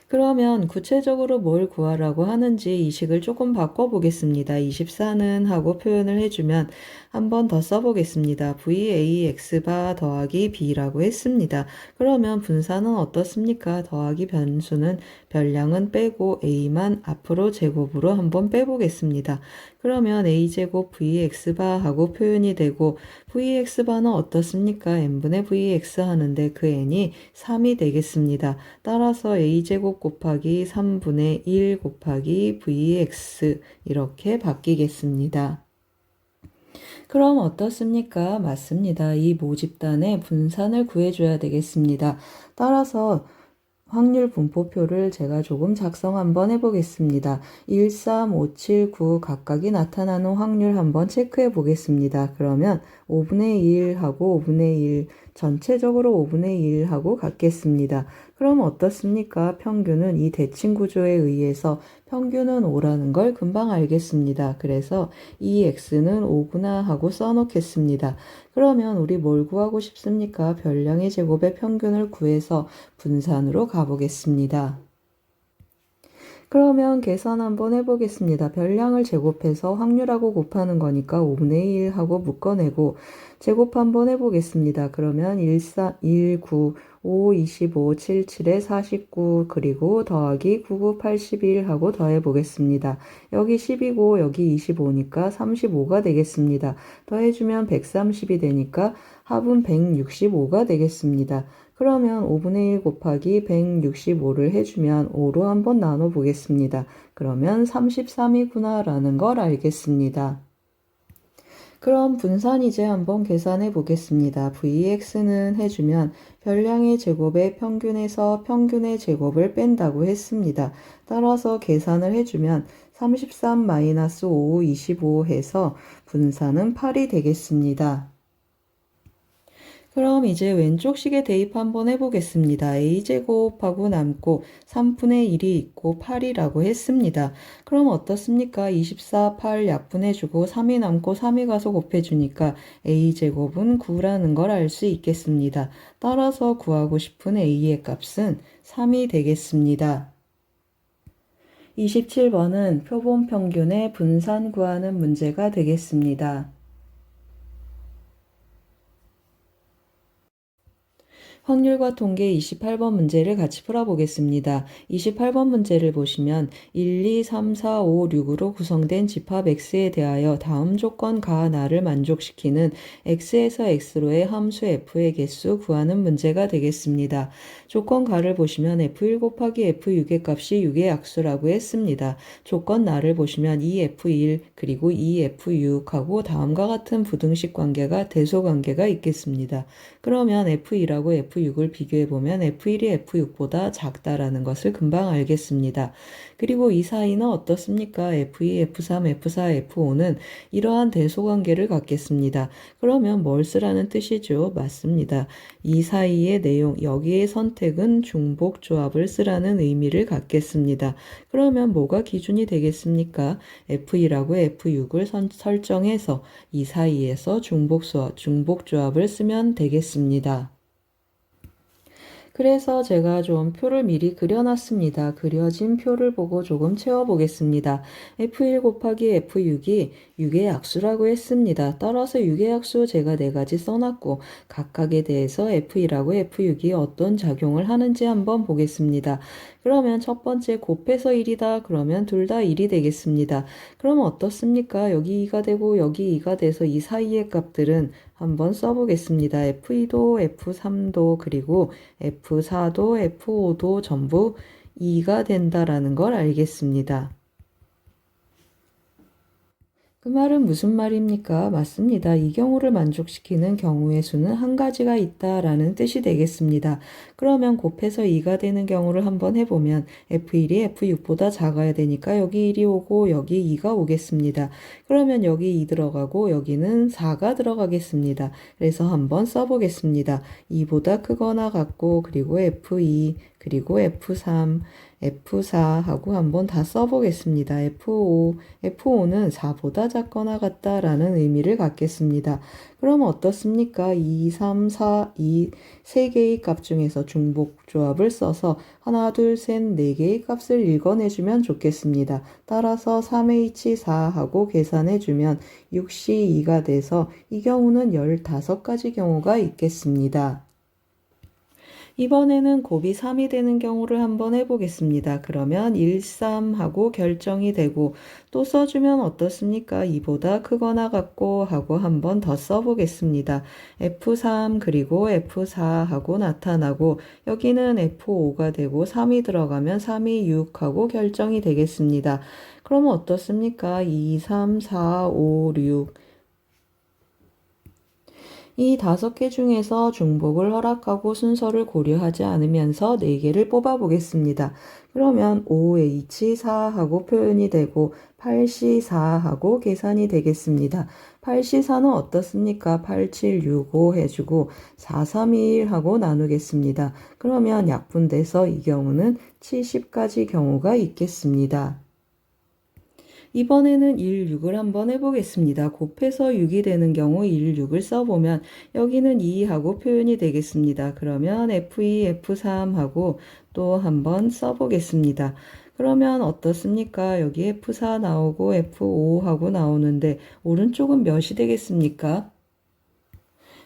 그러면 구체적으로 뭘 구하라고 하는지 이 식을 조금 바꿔보겠습니다. 24는 하고 표현을 해주면 한 번 더 써보겠습니다. VAX바 더하기 B라고 했습니다. 그러면 분사는 어떻습니까? 더하기 변수는 별량은 빼고 A만 앞으로 제곱으로 한번 빼보겠습니다. 그러면 A제곱 VX바 하고 표현이 되고 VX바는 어떻습니까? n분의 VX 하는데 그 n이 3이 되겠습니다. 따라서 A제곱 곱하기 3분의 1 곱하기 VX 이렇게 바뀌겠습니다. 그럼 어떻습니까? 맞습니다. 이 모집단의 분산을 구해줘야 되겠습니다. 따라서 확률 분포표를 제가 조금 작성 한번 해보겠습니다. 1, 3, 5, 7, 9 각각이 나타나는 확률 한번 체크해 보겠습니다. 그러면 5분의 1하고 5분의 1 전체적으로 5분의 1하고 같겠습니다. 그럼 어떻습니까? 평균은 이 대칭 구조에 의해서 평균은 5라는 걸 금방 알겠습니다. 그래서 이 x는 5구나 하고 써놓겠습니다. 그러면 우리 뭘 구하고 싶습니까? 별량의 제곱의 평균을 구해서 분산으로 가보겠습니다. 그러면 계산 한번 해보겠습니다. 별량을 제곱해서 확률하고 곱하는 거니까 5분의 1 하고 묶어내고 제곱 한번 해보겠습니다. 그러면 1, 4, 1, 9, 5, 25, 7, 7에 49 그리고 더하기 9, 9, 81 하고 더해보겠습니다. 여기 10이고 여기 25니까 35가 되겠습니다. 더해주면 130이 되니까 합은 165가 되겠습니다. 그러면 5분의 1 곱하기 165를 해주면 5로 한번 나눠보겠습니다. 그러면 33이구나 라는 걸 알겠습니다. 그럼 분산 이제 한번 계산해 보겠습니다. Vx는 해주면 별량의 제곱의 평균에서 평균의 제곱을 뺀다고 했습니다. 따라서 계산을 해주면 33-5, 25 해서 분산은 8이 되겠습니다. 그럼 이제 왼쪽 식에 대입 한번 해보겠습니다. a제곱하고 남고 3분의 1이 있고 8이라고 했습니다. 그럼 어떻습니까? 24, 8 약분해주고 3이 남고 3이 가서 곱해주니까 a제곱은 9라는 걸 알 수 있겠습니다. 따라서 구하고 싶은 a의 값은 3이 되겠습니다. 27번은 표본 평균의 분산 구하는 문제가 되겠습니다. 확률과 통계 28번 문제를 같이 풀어보겠습니다. 28번 문제를 보시면 1, 2, 3, 4, 5, 6으로 구성된 집합 x에 대하여 다음 조건 가나를 만족시키는 x에서 x로의 함수 f의 개수 구하는 문제가 되겠습니다. 조건 가를 보시면 f1 곱하기 f6의 값이 6의 약수라고 했습니다. 조건 나를 보시면 2f1 그리고 2f6하고 다음과 같은 부등식 관계가 대소 관계가 있겠습니다. 그러면 f2하고 f6을 비교해보면 f1이 f6보다 작다라는 것을 금방 알겠습니다. 그리고 이 사이는 어떻습니까? f2, f3, f4, f5는 이러한 대소관계를 갖겠습니다. 그러면 뭘 쓰라는 뜻이죠? 맞습니다. 이 사이의 내용, 여기의 선택은 중복조합을 쓰라는 의미를 갖겠습니다. 그러면 뭐가 기준이 되겠습니까? f1하고 f6을 설정해서 이 사이에서 중복조합을 쓰면 되겠습니다. 그래서 제가 좀 표를 미리 그려놨습니다. 그려진 표를 보고 조금 채워보겠습니다. f1 곱하기 f6이 6의 약수라고 했습니다. 따라서 6의 약수 제가 4가지 써놨고 각각에 대해서 f1하고 f6이 어떤 작용을 하는지 한번 보겠습니다. 그러면 첫 번째 곱해서 1이다. 그러면 둘 다 1이 되겠습니다. 그러면 어떻습니까? 여기 2가 되고 여기 2가 돼서 이 사이의 값들은 한번 써보겠습니다. F2도 F3도 그리고 F4도 F5도 전부 2가 된다라는 걸 알겠습니다. 그 말은 무슨 말입니까? 맞습니다. 이 경우를 만족시키는 경우의 수는 한 가지가 있다라는 뜻이 되겠습니다. 그러면 곱해서 2가 되는 경우를 한번 해보면 F1이 F6보다 작아야 되니까 여기 1이 오고 여기 2가 오겠습니다. 그러면 여기 2 들어가고 여기는 4가 들어가겠습니다. 그래서 한번 써보겠습니다. 2보다 크거나 같고 그리고 F2 그리고 F3 F4 하고 한번 다 써보겠습니다. F5는 4보다 작거나 같다라는 의미를 갖겠습니다. 그럼 어떻습니까? 2, 3, 4, 3 개의 값 중에서 중복조합을 써서 하나, 둘, 셋, 4개의 값을 읽어내주면 좋겠습니다. 따라서 3H4 하고 계산해주면 6C2가 돼서 이 경우는 15가지 경우가 있겠습니다. 이번에는 곱이 3이 되는 경우를 한번 해보겠습니다. 그러면 1, 3 하고 결정이 되고 또 써주면 어떻습니까? 2보다 크거나 같고 하고 한번 더 써보겠습니다. F3 그리고 F4 하고 나타나고 여기는 F5가 되고 3이 들어가면 3이 6 하고 결정이 되겠습니다. 그러면 어떻습니까? 2, 3, 4, 5, 6 이 5개 중에서 중복을 허락하고 순서를 고려하지 않으면서 4개를 뽑아보겠습니다. 그러면 5H4하고 표현이 되고 8C4하고 계산이 되겠습니다. 8C4는 어떻습니까? 8765 해주고 4321하고 나누겠습니다. 그러면 약분돼서 이 경우는 70가지 경우가 있겠습니다. 이번에는 1, 6을 한번 해보겠습니다. 곱해서 6이 되는 경우 1, 6을 써보면 여기는 2하고 표현이 되겠습니다. 그러면 F2, F3 하고 또 한번 써보겠습니다. 그러면 어떻습니까? 여기 F4 나오고 F5 하고 나오는데 오른쪽은 몇이 되겠습니까?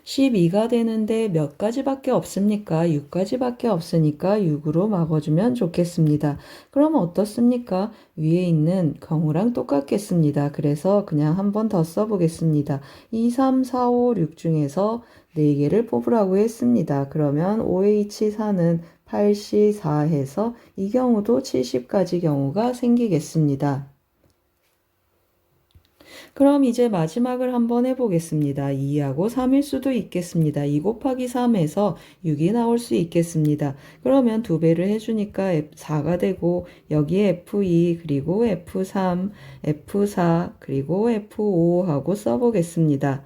12가 되는데 몇 가지밖에 없습니까? 6가지밖에 없으니까 6으로 막아주면 좋겠습니다. 그러면 어떻습니까? 위에 있는 경우랑 똑같겠습니다. 그래서 그냥 한 번 더 써보겠습니다. 2, 3, 4, 5, 6 중에서 4개를 뽑으라고 했습니다. 그러면 OH4는 8C4 해서 이 경우도 70가지 경우가 생기겠습니다. 그럼 이제 마지막을 한번 해보겠습니다. 2하고 3일 수도 있겠습니다. 2 곱하기 3에서 6이 나올 수 있겠습니다. 그러면 2배를 해주니까 4가 되고 여기에 F2 그리고 F3, F4 그리고 F5 하고 써보겠습니다.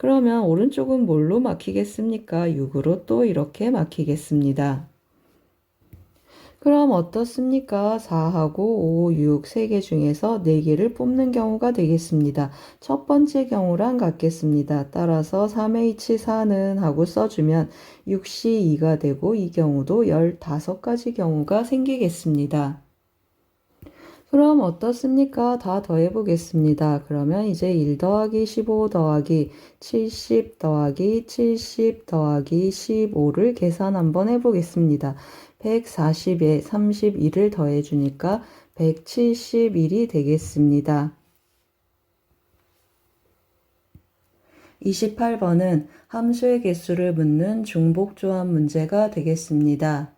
그러면 오른쪽은 뭘로 막히겠습니까? 6으로 또 이렇게 막히겠습니다. 그럼 어떻습니까? 4하고 5, 6, 3개 중에서 4개를 뽑는 경우가 되겠습니다. 첫 번째 경우랑 같겠습니다. 따라서 3H4는 하고 써주면 6C2가 되고 이 경우도 15가지 경우가 생기겠습니다. 그럼 어떻습니까? 다 더해보겠습니다. 그러면 이제 1 더하기 15 더하기 70 더하기 70 더하기 15를 계산 한번 해보겠습니다. 140에 31을 더해주니까 171이 되겠습니다. 28번은 함수의 개수를 묻는 중복조합 문제가 되겠습니다.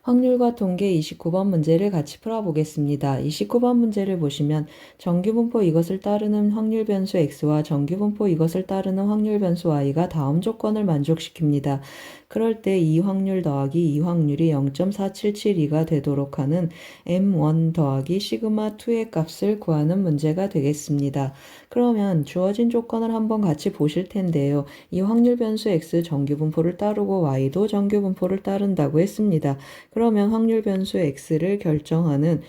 확률과 통계 29번 문제를 같이 풀어보겠습니다. 29번 문제를 보시면 정규분포 이것을 따르는 확률 변수 x와 정규분포 이것을 따르는 확률 변수 y가 다음 조건을 만족시킵니다. 그럴 때 이 확률 더하기 이 확률이 0.4772가 되도록 하는 m1 더하기 시그마 2의 값을 구하는 문제가 되겠습니다. 그러면 주어진 조건을 한번 같이 보실 텐데요. 이 확률 변수 x 정규분포를 따르고 y도 정규분포를 따른다고 했습니다. 그러면 확률 변수 x를 결정하는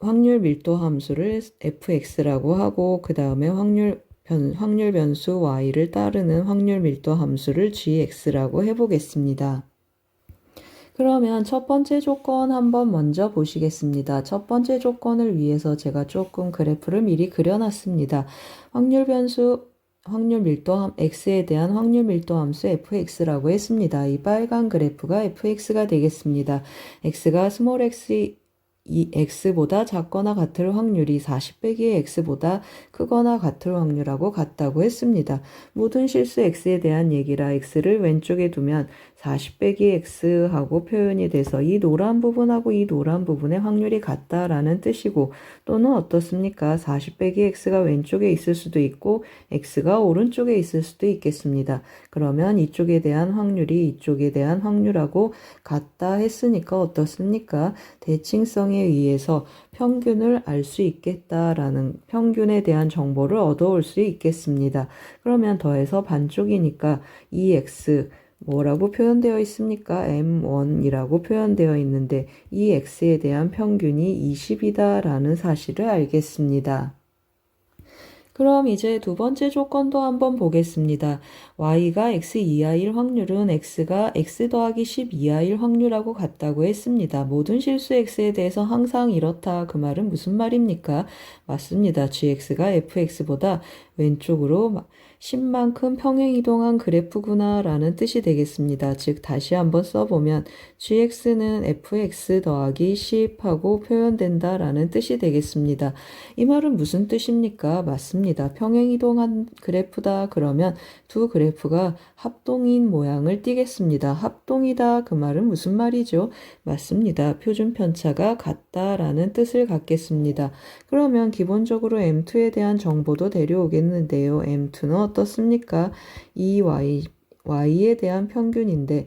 확률 밀도 함수를 fx라고 하고 그 다음에 확률 변수 y를 따르는 확률 밀도 함수를 gx라고 해보겠습니다. 그러면 첫 번째 조건 한번 먼저 보시겠습니다. 첫 번째 조건을 위해서 제가 조금 그래프를 미리 그려놨습니다. 확률 밀도 x에 대한 확률 밀도 함수 fx라고 했습니다. 이 빨간 그래프가 fx가 되겠습니다. x가 스몰 x 이 x보다 작거나 같을 확률이 40 빼기 x보다 크거나 같을 확률하고 같다고 했습니다. 모든 실수 x에 대한 얘기라 x를 왼쪽에 두면 40 빼기 x하고 표현이 돼서 이 노란 부분하고 이 노란 부분의 확률이 같다라는 뜻이고 또는 어떻습니까? 40 빼기 x가 왼쪽에 있을 수도 있고 x가 오른쪽에 있을 수도 있겠습니다. 그러면 이쪽에 대한 확률이 이쪽에 대한 확률하고 같다 했으니까 어떻습니까? 대칭성에 의해서 평균을 알 수 있겠다라는 평균에 대한 정보를 얻어올 수 있겠습니다. 그러면 더해서 반쪽이니까 2x 뭐라고 표현되어 있습니까? m1이라고 표현되어 있는데 이 x에 대한 평균이 20이다라는 사실을 알겠습니다. 그럼 이제 두 번째 조건도 한번 보겠습니다. y가 x 이하일 확률은 x가 x 더하기 10 이하일 확률하고 같다고 했습니다. 모든 실수 x에 대해서 항상 이렇다. 그 말은 무슨 말입니까? 맞습니다. gx가 fx보다 왼쪽으로 10만큼 평행이동한 그래프구나 라는 뜻이 되겠습니다. 즉 다시 한번 써보면 gx는 fx 더하기 10하고 표현된다 라는 뜻이 되겠습니다. 이 말은 무슨 뜻입니까? 맞습니다. 평행이동한 그래프다 그러면 두 그래프가 합동인 모양을 띠겠습니다. 합동이다 그 말은 무슨 말이죠? 맞습니다. 표준 편차가 같다라는 뜻을 갖겠습니다. 그러면 기본적으로 M2에 대한 정보도 데려오겠는데요. M2는 어떻습니까? 이 y에 대한 평균인데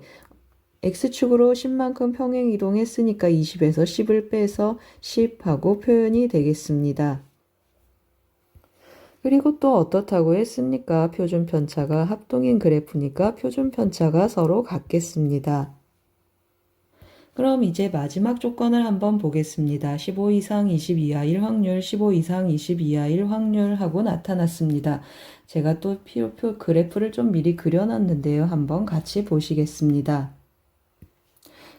x축으로 10만큼 평행 이동했으니까 20에서 10을 빼서 10하고 표현이 되겠습니다. 그리고 또 어떻다고 했습니까? 표준 편차가 합동인 그래프니까 표준 편차가 서로 같겠습니다. 그럼 이제 마지막 조건을 한번 보겠습니다. 15 이상 20 이하일 확률, 15 이상 20 이하일 확률 하고 나타났습니다. 제가 또 그래프를 좀 미리 그려놨는데요. 한번 같이 보시겠습니다.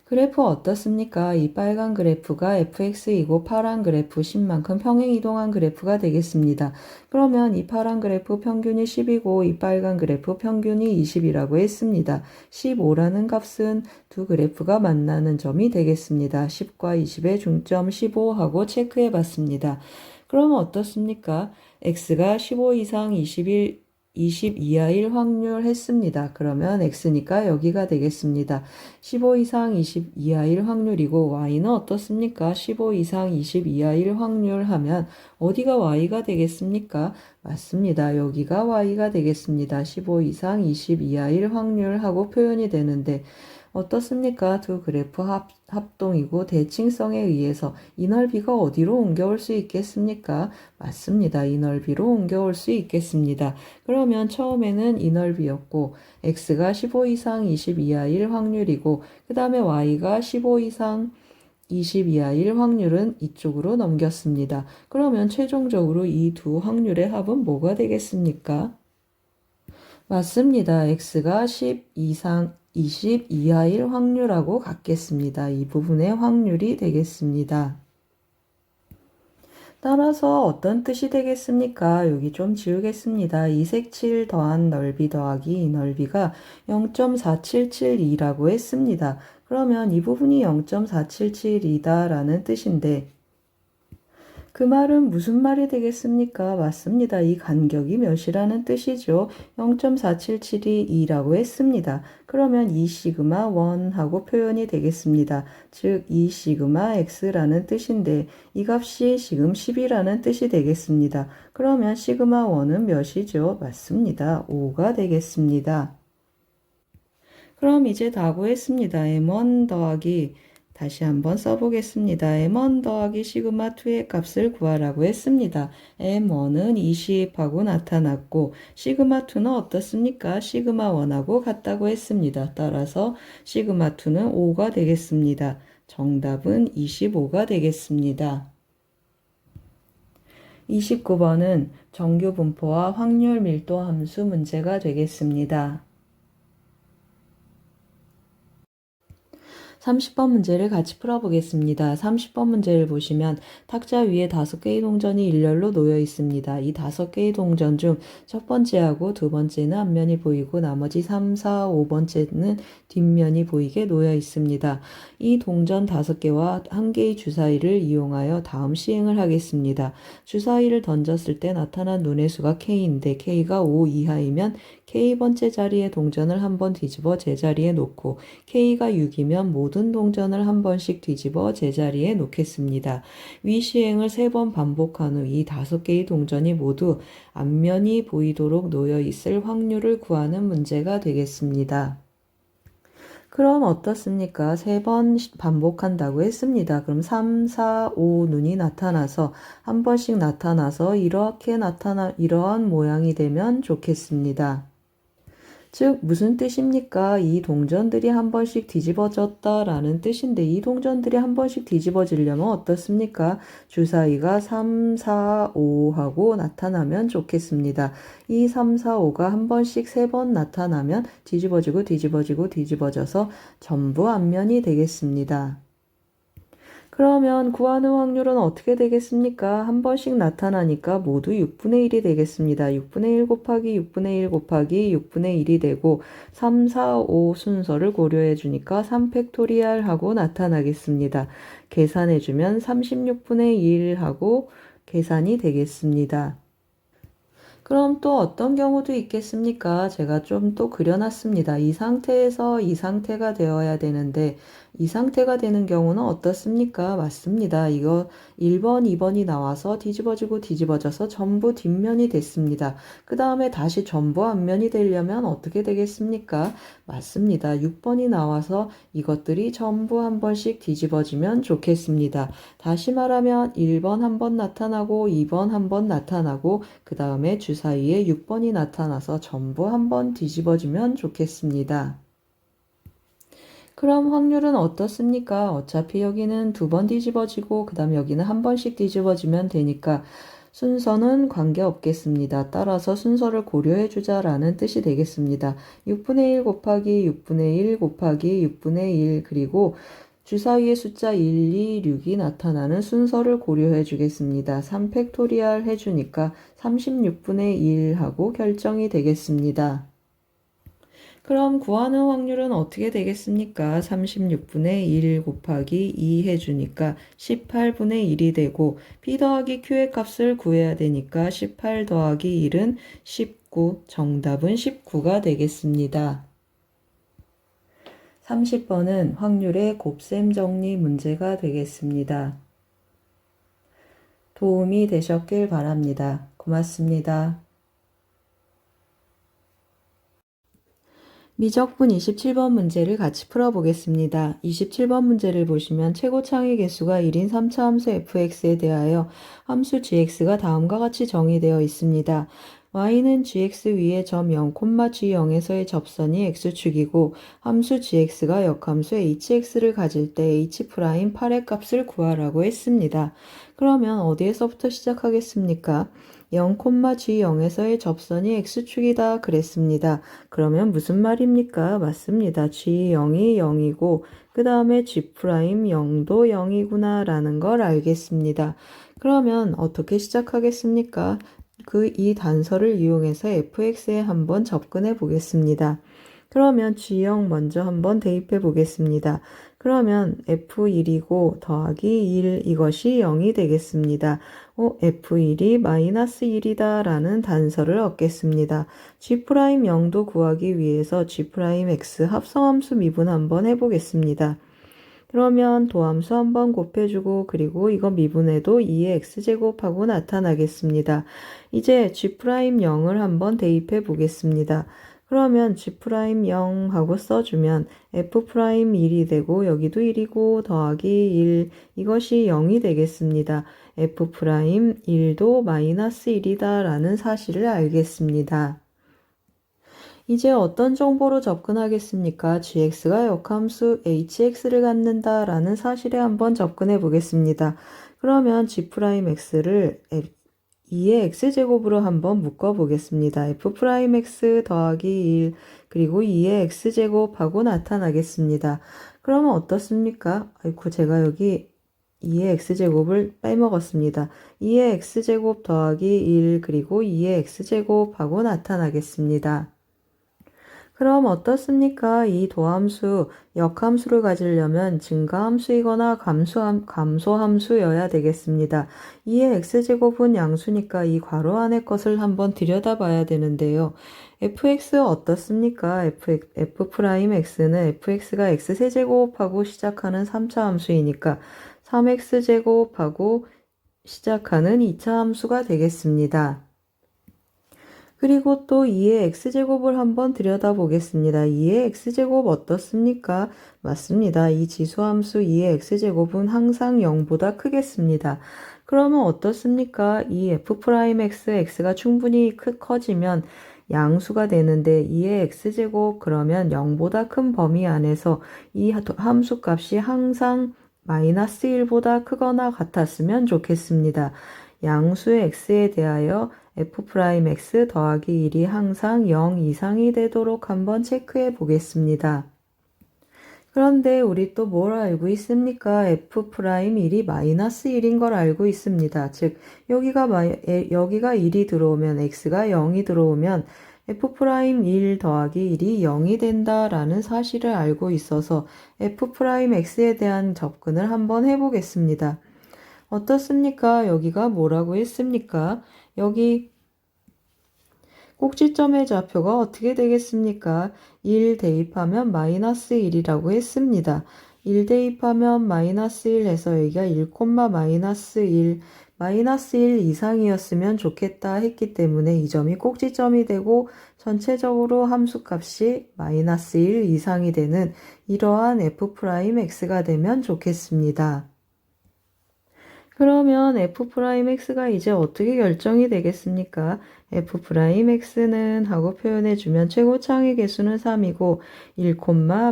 그래프 어떻습니까? 이 빨간 그래프가 fx이고 파란 그래프 10만큼 평행이동한 그래프가 되겠습니다. 그러면 이 파란 그래프 평균이 10이고 이 빨간 그래프 평균이 20이라고 했습니다. 15라는 값은 두 그래프가 만나는 점이 되겠습니다. 10과 20의 중점 15하고 체크해 봤습니다. 그러면 어떻습니까? x가 15 이상 20 이하일 확률 했습니다. 그러면 x니까 여기가 되겠습니다. 15 이상 20 이하일 확률이고 y는 어떻습니까? 15 이상 20 이하일 확률 하면 어디가 y가 되겠습니까? 맞습니다. 여기가 y가 되겠습니다. 15 이상 20 이하일 확률 하고 표현이 되는데 어떻습니까? 두 그래프 합동이고 대칭성에 의해서 이 넓이가 어디로 옮겨올 수 있겠습니까? 맞습니다. 이 넓이로 옮겨올 수 있겠습니다. 그러면 처음에는 이 넓이였고 x가 15 이상 20 이하일 확률이고 그 다음에 y가 15 이상 20 이하일 확률은 이쪽으로 넘겼습니다. 그러면 최종적으로 이 두 확률의 합은 뭐가 되겠습니까? 맞습니다. x가 10 이상 20 이하일 확률하고 같겠습니다. 이 부분의 확률이 되겠습니다. 따라서 어떤 뜻이 되겠습니까? 여기 좀 지우겠습니다. 이색7 더한 넓이 더하기 이 넓이가 0.4772라고 했습니다. 그러면 이 부분이 0.477이다 라는 뜻인데 그 말은 무슨 말이 되겠습니까? 맞습니다. 이 간격이 몇이라는 뜻이죠. 0.4772라고 했습니다. 그러면 이 시그마 1하고 표현이 되겠습니다. 즉, 이 시그마 x라는 뜻인데 이 값이 지금 10이라는 뜻이 되겠습니다. 그러면 시그마 1은 몇이죠? 맞습니다. 5가 되겠습니다. 그럼 이제 다 구했습니다. m1 더하기 다시 한번 써보겠습니다. m1 더하기 시그마 2의 값을 구하라고 했습니다. m1은 20하고 나타났고 시그마 2는 어떻습니까? 시그마 1하고 같다고 했습니다. 따라서 시그마 2는 5가 되겠습니다. 정답은 25가 되겠습니다. 29번은 정규 분포와 확률 밀도 함수 문제가 되겠습니다. 30번 문제를 같이 풀어보겠습니다. 30번 문제를 보시면 탁자 위에 5개의 동전이 일렬로 놓여 있습니다. 이 5개의 동전 중 첫 번째하고 두 번째는 앞면이 보이고 나머지 3, 4, 5번째는 뒷면이 보이게 놓여 있습니다. 이 동전 5개와 1개의 주사위를 이용하여 다음 시행을 하겠습니다. 주사위를 던졌을 때 나타난 눈의 수가 K인데 K가 5 이하이면 K번째 자리에 동전을 한번 뒤집어 제자리에 놓고 K가 6이면 모든 동전을 한 번씩 뒤집어 제자리에 놓겠습니다. 위 시행을 3번 반복한 후 이 5개의 동전이 모두 앞면이 보이도록 놓여 있을 확률을 구하는 문제가 되겠습니다. 그럼 어떻습니까? 3번 반복한다고 했습니다. 그럼 3, 4, 5 눈이 나타나서 한 번씩 나타나서 이러한 모양이 되면 좋겠습니다. 즉 무슨 뜻입니까? 이 동전들이 한 번씩 뒤집어졌다라는 뜻인데 이 동전들이 한 번씩 뒤집어지려면 어떻습니까? 주사위가 3, 4, 5하고 나타나면 좋겠습니다. 이 3, 4, 5가 한 번씩 3번 나타나면 뒤집어지고 뒤집어지고 뒤집어져서 전부 앞면이 되겠습니다. 그러면 구하는 확률은 어떻게 되겠습니까? 한 번씩 나타나니까 모두 6분의 1이 되겠습니다. 6분의 1 곱하기 6분의 1 곱하기 6분의 1이 되고 3, 4, 5 순서를 고려해 주니까 3팩토리얼 하고 나타나겠습니다. 계산해 주면 36분의 1 하고 계산이 되겠습니다. 그럼 또 어떤 경우도 있겠습니까? 제가 좀 또 그려놨습니다. 이 상태에서 이 상태가 되어야 되는데 이 상태가 되는 경우는 어떻습니까? 맞습니다. 이거 1번, 2번이 나와서 뒤집어지고 뒤집어져서 전부 뒷면이 됐습니다. 그 다음에 다시 전부 앞면이 되려면 어떻게 되겠습니까? 맞습니다. 6번이 나와서 이것들이 전부 한 번씩 뒤집어지면 좋겠습니다. 다시 말하면 1번 한 번 나타나고 2번 한 번 나타나고 그 다음에 주사위에 6번이 나타나서 전부 한 번 뒤집어지면 좋겠습니다. 그럼 확률은 어떻습니까? 어차피 여기는 2번 뒤집어지고 그 다음 여기는 한 번씩 뒤집어지면 되니까 순서는 관계없겠습니다. 따라서 순서를 고려해 주자라는 뜻이 되겠습니다. 6분의 1 곱하기 6분의 1 곱하기 6분의 1 그리고 주사위의 숫자 1, 2, 6이 나타나는 순서를 고려해 주겠습니다. 3팩토리얼 해주니까 36분의 1 하고 결정이 되겠습니다. 그럼 구하는 확률은 어떻게 되겠습니까? 36분의 1 곱하기 2 해주니까 18분의 1이 되고 P 더하기 Q의 값을 구해야 되니까 18 더하기 1은 19, 정답은 19가 되겠습니다. 30번은 확률의 곱셈 정리 문제가 되겠습니다. 도움이 되셨길 바랍니다. 고맙습니다. 미적분 27번 문제를 같이 풀어보겠습니다. 27번 문제를 보시면 최고 창의 개수가 1인 3차 함수 fx에 대하여 함수 gx가 다음과 같이 정의되어 있습니다. y는 gx 위에 점 0, g0에서의 접선이 x축이고 함수 gx가 역함수 hx를 가질 때 h'8의 값을 구하라고 했습니다. 그러면 어디에서부터 시작하겠습니까? 0, g0에서의 접선이 x축이다 그랬습니다. 그러면 무슨 말입니까? 맞습니다. g0이 0이고 그 다음에 g'0도 0이구나 라는 걸 알겠습니다. 그러면 어떻게 시작하겠습니까? 이 단서를 이용해서 fx에 한번 접근해 보겠습니다. 그러면 g0 먼저 한번 대입해 보겠습니다. 그러면 f1이고 더하기 1 이것이 0이 되겠습니다. f1이 마이너스 1이다 라는 단서를 얻겠습니다. g'0도 구하기 위해서 g'x 합성함수 미분 한번 해보겠습니다. 그러면 도함수 한번 곱해주고 그리고 이거 미분해도 2의 x제곱하고 나타나겠습니다. 이제 g'0을 한번 대입해 보겠습니다. 그러면 g'0 하고 써주면 f'1이 되고 여기도 1이고 더하기 1 이것이 0이 되겠습니다. f'1도 마이너스 1이다 라는 사실을 알겠습니다. 이제 어떤 정보로 접근하겠습니까? gx가 역함수 hx를 갖는다 라는 사실에 한번 접근해 보겠습니다. 그러면 g'x를 2의 x제곱으로 한번 묶어 보겠습니다. f'x 더하기 1 그리고 2의 x제곱하고 나타나겠습니다. 그러면 어떻습니까? 아이고 제가 여기 2의 x제곱을 빼먹었습니다. 2의 x제곱 더하기 1 그리고 2의 x제곱하고 나타나겠습니다. 그럼 어떻습니까? 이 도함수, 역함수를 가지려면 증가함수이거나 감소함수여야 되겠습니다. 이의 x제곱은 양수니까 이 괄호 안의 것을 한번 들여다봐야 되는데요. fx 어떻습니까? f'x는 fx가 x세제곱하고 시작하는 3차 함수이니까 3x제곱하고 시작하는 2차 함수가 되겠습니다. 그리고 또 2의 x제곱을 한번 들여다보겠습니다. 2의 x제곱 어떻습니까? 맞습니다. 이 지수함수 2의 x제곱은 항상 0보다 크겠습니다. 그러면 어떻습니까? 이 f'x, x가 충분히 커지면 양수가 되는데 2의 x제곱 그러면 0보다 큰 범위 안에서 이 함수 값이 항상 마이너스 1보다 크거나 같았으면 좋겠습니다. 양수의 x에 대하여 f'x 더하기 1이 항상 0 이상이 되도록 한번 체크해 보겠습니다. 그런데 우리 또 뭘 알고 있습니까? f'1이 마이너스 1인 걸 알고 있습니다. 즉 여기가 1이 들어오면 x가 0이 들어오면 f'1 더하기 1이 0이 된다라는 사실을 알고 있어서 f'x에 대한 접근을 한번 해보겠습니다. 어떻습니까? 여기가 뭐라고 했습니까? 여기 꼭지점의 좌표가 어떻게 되겠습니까? 1 대입하면 마이너스 1이라고 했습니다. 1 대입하면 마이너스 1 해서 여기가 1, 마이너스 1, 마이너스 1 이상이었으면 좋겠다 했기 때문에 이 점이 꼭지점이 되고 전체적으로 함수값이 마이너스 1 이상이 되는 이러한 f'x가 되면 좋겠습니다. 그러면 f'x가 이제 어떻게 결정이 되겠습니까? f'x는 하고 표현해주면 최고창의 개수는 3이고 1,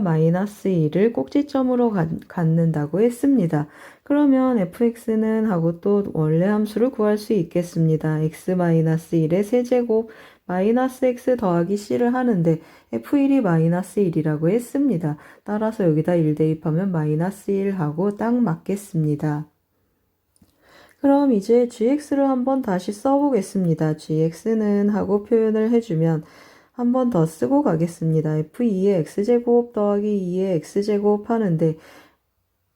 마이너스 1을 꼭지점으로 갖는다고 했습니다. 그러면 fx는 하고 또 원래 함수를 구할 수 있겠습니다. x-1의 세제곱 마이너스 x 더하기 c를 하는데 f1이 마이너스 1이라고 했습니다. 따라서 여기다 1 대입하면 마이너스 1 하고 딱 맞겠습니다. 그럼 이제 gx를 한번 다시 써보겠습니다. gx는 하고 표현을 해주면 한 번 더 쓰고 가겠습니다. f2의 x제곱 더하기 2의 x제곱 하는데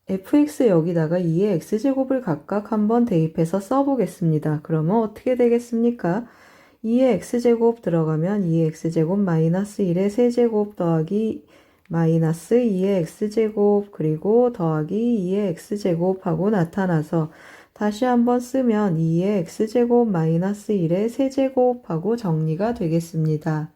fx 여기다가 2의 x제곱을 각각 한번 대입해서 써보겠습니다. 그러면 어떻게 되겠습니까? 2의 x제곱 들어가면 2의 x제곱 마이너스 1의 세제곱 더하기 마이너스 2의 x제곱 그리고 더하기 2의 x제곱 하고 나타나서 다시 한번 쓰면 2의 x제곱 마이너스 1의 세제곱 하고 정리가 되겠습니다.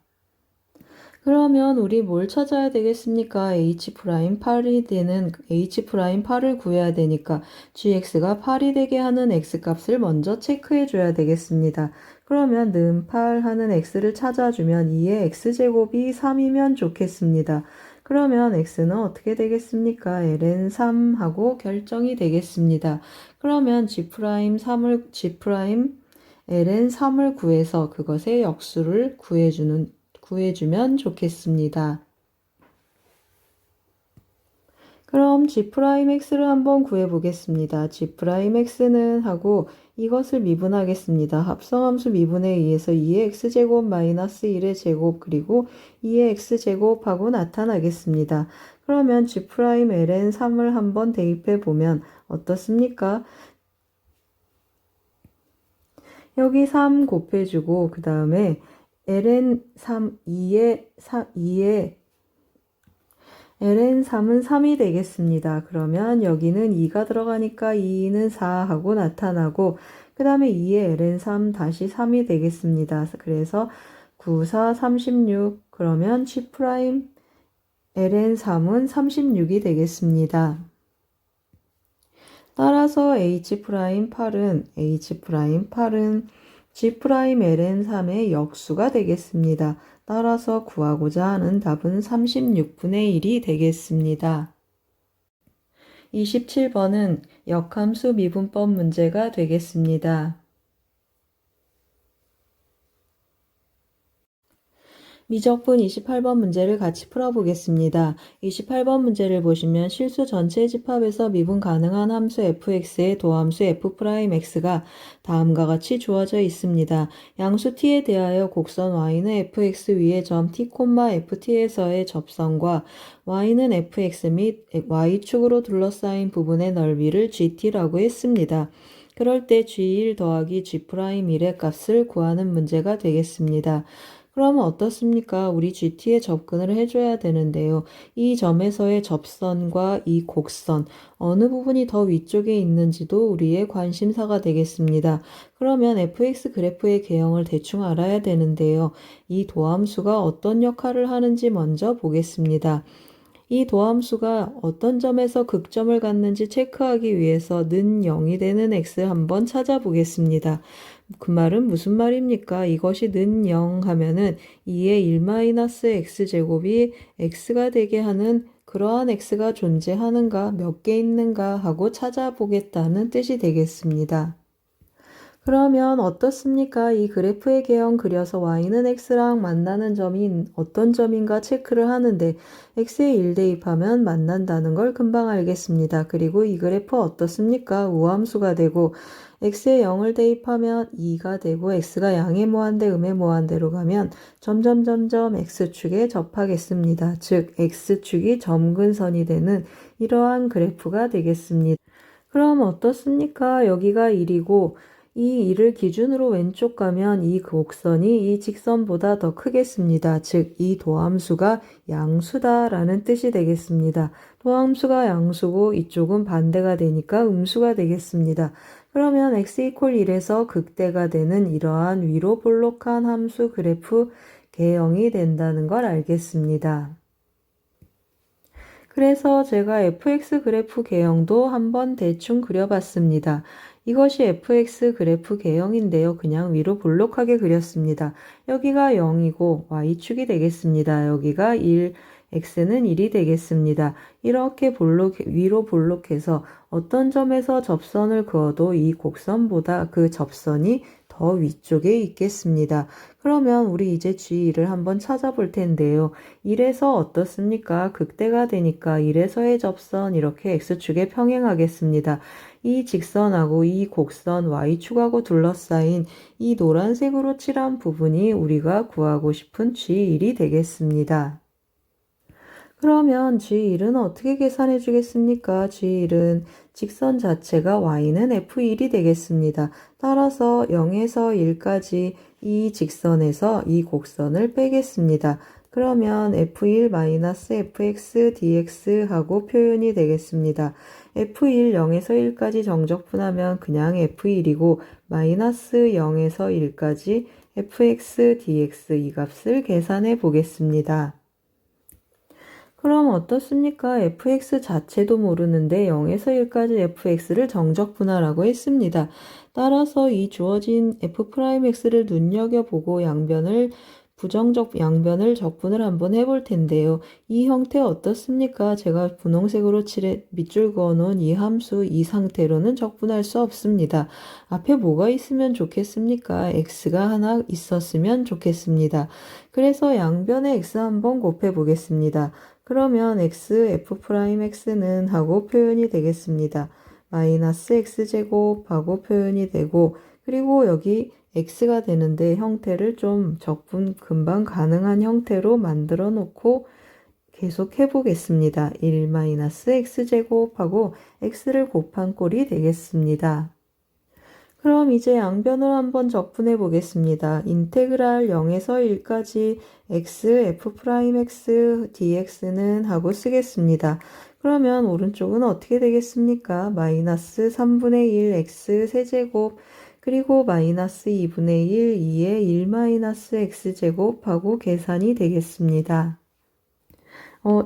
그러면 우리 뭘 찾아야 되겠습니까? H'8이 되는 H'8을 구해야 되니까 gx가 8이 되게 하는 x값을 먼저 체크해 줘야 되겠습니다. 그러면 는 8 하는 x를 찾아주면 2의 x제곱이 3이면 좋겠습니다. 그러면 x는 어떻게 되겠습니까? ln 3하고 결정이 되겠습니다. 그러면 g'3을 ln 3을 구해서 그것의 역수를 구해주면 좋겠습니다. 그럼 g'x를 한번 구해보겠습니다. g'x는 하고 이것을 미분하겠습니다. 합성함수 미분에 의해서 2의 x제곱 마이너스 1의 제곱 그리고 2의 x제곱하고 나타나겠습니다. 그러면 g'ln 3을 한번 대입해 보면 어떻습니까? 여기 3 곱해주고 그 다음에 ln 3, 2의 ln3은 3이 되겠습니다. 그러면 여기는 2가 들어가니까 2는 4 하고 나타나고 그 다음에 2의 ln3 다시 3이 되겠습니다. 그래서 9, 4, 36 그러면 G' ln3은 36이 되겠습니다. 따라서 H'8은 G'ln3의 역수가 되겠습니다. 따라서 구하고자 하는 답은 36분의 1이 되겠습니다. 27번은 역함수 미분법 문제가 되겠습니다. 미적분 28번 문제를 같이 풀어보겠습니다. 28번 문제를 보시면 실수 전체 집합에서 미분 가능한 함수 fx의 도함수 f'x가 다음과 같이 주어져 있습니다. 양수 t에 대하여 곡선 y는 fx 위에 점 t, ft에서의 접선과 y는 fx 및 y축으로 둘러싸인 부분의 넓이를 gt라고 했습니다. 그럴 때 g1 더하기 g'1의 값을 구하는 문제가 되겠습니다. 그러면 어떻습니까? 우리 GT에 접근을 해줘야 되는데요. 이 점에서의 접선과 이 곡선, 어느 부분이 더 위쪽에 있는지도 우리의 관심사가 되겠습니다. 그러면 fx 그래프의 개형을 대충 알아야 되는데요. 이 도함수가 어떤 역할을 하는지 먼저 보겠습니다. 이 도함수가 어떤 점에서 극점을 갖는지 체크하기 위해서 는 0이 되는 x 한번 찾아보겠습니다. 그 말은 무슨 말입니까? 이것이 는 0 하면은 2의 1-x제곱이 x가 되게 하는 그러한 x가 존재하는가, 몇 개 있는가 하고 찾아보겠다는 뜻이 되겠습니다. 그러면 어떻습니까? 이 그래프의 개형 그려서 y는 x랑 만나는 점이 어떤 점인가 체크를 하는데 x에 1 대입하면 만난다는 걸 금방 알겠습니다. 그리고 이 그래프 어떻습니까? 우함수가 되고 x에 0을 대입하면 2가 되고 x가 양의 모한대 음의 모한대로 가면 점점 x축에 접하겠습니다. 즉 x축이 점근선이 되는 이러한 그래프가 되겠습니다. 그럼 어떻습니까? 여기가 1이고 이 1을 기준으로 왼쪽 가면 이 곡선이 이 직선보다 더 크겠습니다. 즉, 이 도함수가 양수다라는 뜻이 되겠습니다. 도함수가 양수고 이쪽은 반대가 되니까 음수가 되겠습니다. 그러면 x = 1에서 극대가 되는 이러한 위로 볼록한 함수 그래프 개형이 된다는 걸 알겠습니다. 그래서 제가 fx 그래프 개형도 한번 대충 그려봤습니다. 이것이 fx 그래프 개형인데요. 그냥 위로 볼록하게 그렸습니다. 여기가 0이고 y축이 되겠습니다. 여기가 1, x는 1이 되겠습니다. 이렇게 위로 볼록해서 어떤 점에서 접선을 그어도 이 곡선보다 그 접선이 더 위쪽에 있겠습니다. 그러면 우리 이제 G1을 한번 찾아볼 텐데요. 1에서 어떻습니까? 극대가 되니까 1에서의 접선 이렇게 X축에 평행하겠습니다. 이 직선하고 이 곡선 Y축하고 둘러싸인 이 노란색으로 칠한 부분이 우리가 구하고 싶은 G1이 되겠습니다. 그러면 G1은 어떻게 계산해 주겠습니까? G1은 직선 자체가 y는 f1이 되겠습니다. 따라서 0에서 1까지 이 직선에서 이 곡선을 빼겠습니다. 그러면 f1-fx dx 하고 표현이 되겠습니다. f1 0에서 1까지 정적분하면 그냥 f1이고 마이너스 0에서 1까지 fx, dx 이 값을 계산해 보겠습니다. 그럼 어떻습니까? fx 자체도 모르는데 0에서 1까지 fx를 정적 분할하고 했습니다. 따라서 이 주어진 f'x를 눈여겨보고 부정적 양변을 적분을 한번 해볼 텐데요. 이 형태 어떻습니까? 제가 분홍색으로 밑줄 그어놓은 이 함수 이 상태로는 적분할 수 없습니다. 앞에 뭐가 있으면 좋겠습니까? x가 하나 있었으면 좋겠습니다. 그래서 양변의 x 한번 곱해 보겠습니다. 그러면 f'x는 하고 표현이 되겠습니다. 마이너스 x제곱 하고 표현이 되고, 그리고 여기 x가 되는데 형태를 좀 적분 금방 가능한 형태로 만들어 놓고 계속 해보겠습니다. 1-x제곱 하고 x를 곱한 꼴이 되겠습니다. 그럼 이제 양변을 한번 적분해 보겠습니다. 인테그랄 0에서 1까지 x, f'x, dx는 하고 쓰겠습니다. 그러면 오른쪽은 어떻게 되겠습니까? 마이너스 3분의 1 x 세제곱 그리고 마이너스 2분의 1 2의 1 마이너스 x제곱 하고 계산이 되겠습니다.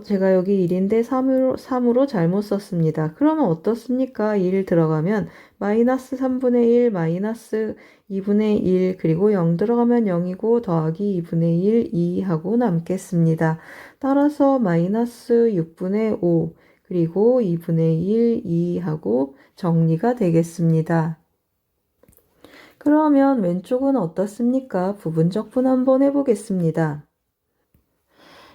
제가 여기 1인데 3으로 잘못 썼습니다. 그러면 어떻습니까? 1 들어가면 마이너스 3분의 1, 마이너스 2분의 1, 그리고 0 들어가면 0이고 더하기 2분의 1, 2 하고 남겠습니다. 따라서 마이너스 6분의 5, 그리고 2분의 1, 2 하고 정리가 되겠습니다. 그러면 왼쪽은 어떻습니까? 부분적분 한번 해보겠습니다.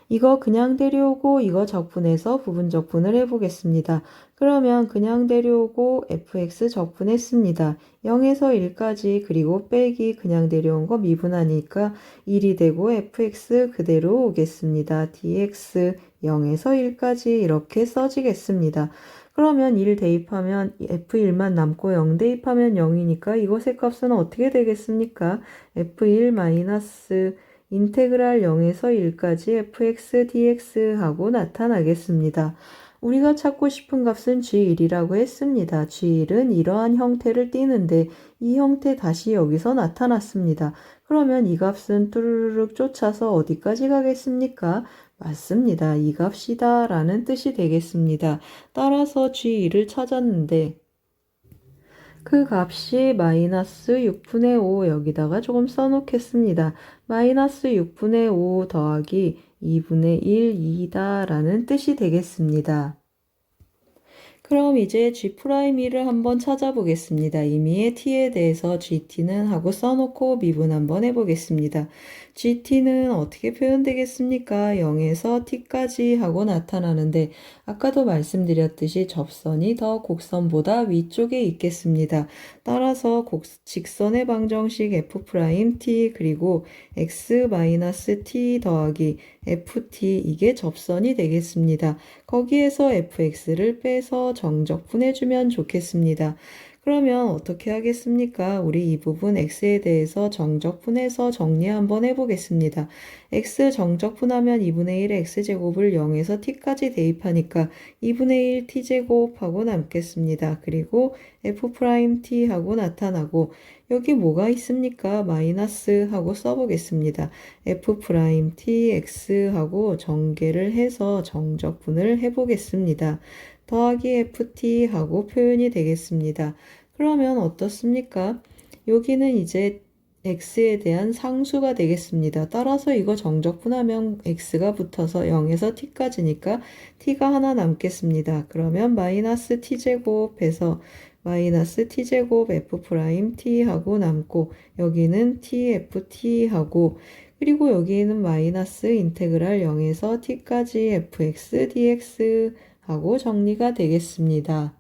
이거 그냥 데려오고 이거 적분해서 부분 적분을 해보겠습니다. 그러면 그냥 데려오고 fx 적분했습니다. 0에서 1까지 그리고 빼기 그냥 데려온 거 미분하니까 1이 되고 fx 그대로 오겠습니다. dx 0에서 1까지 이렇게 써지겠습니다. 그러면 1 대입하면 f1만 남고 0 대입하면 0이니까 이것의 값은 어떻게 되겠습니까? f1 마이너스 인테그랄 0에서 1까지 fx dx 하고 나타나겠습니다. 우리가 찾고 싶은 값은 g1이라고 했습니다. g1은 이러한 형태를 띠는데 이 형태 다시 여기서 나타났습니다. 그러면 이 값은 뚜루룩 쫓아서 어디까지 가겠습니까? 맞습니다. 이 값이다 라는 뜻이 되겠습니다. 따라서 g1을 찾았는데 그 값이 마이너스 6분의 5 여기다가 조금 써놓겠습니다. 마이너스 6분의 5 더하기 2분의 1, 2다 라는 뜻이 되겠습니다. 그럼 이제 G'1을 한번 찾아보겠습니다. 임의의 t에 대해서 GT는 하고 써놓고 미분 한번 해보겠습니다. GT는 어떻게 표현되겠습니까? 0에서 t까지 하고 나타나는데 아까도 말씀드렸듯이 접선이 더 곡선보다 위쪽에 있겠습니다. 따라서 직선의 방정식 F'T 그리고 x-t 더하기 ft 이게 접선이 되겠습니다. 거기에서 fx를 빼서 정적분해주면 좋겠습니다. 그러면 어떻게 하겠습니까? 우리 이 부분 x에 대해서 정적분해서 정리 한번 해보겠습니다. x 정적분하면 2분의 1 x제곱을 0에서 t까지 대입하니까 2분의 1 t제곱 하고 남겠습니다. 그리고 f't 하고 나타나고 여기 뭐가 있습니까? 마이너스 하고 써보겠습니다. f't x 하고 전개를 해서 정적분을 해보겠습니다. 더하기 ft 하고 표현이 되겠습니다. 그러면 어떻습니까? 여기는 이제 x에 대한 상수가 되겠습니다. 따라서 이거 정적분하면 x가 붙어서 0에서 t까지니까 t가 하나 남겠습니다. 그러면 마이너스 t제곱해서 마이너스 t제곱 f't 하고 남고 여기는 tft 하고 그리고 여기는 마이너스 인테그랄 0에서 t까지 fx dx 하고 정리가 되겠습니다.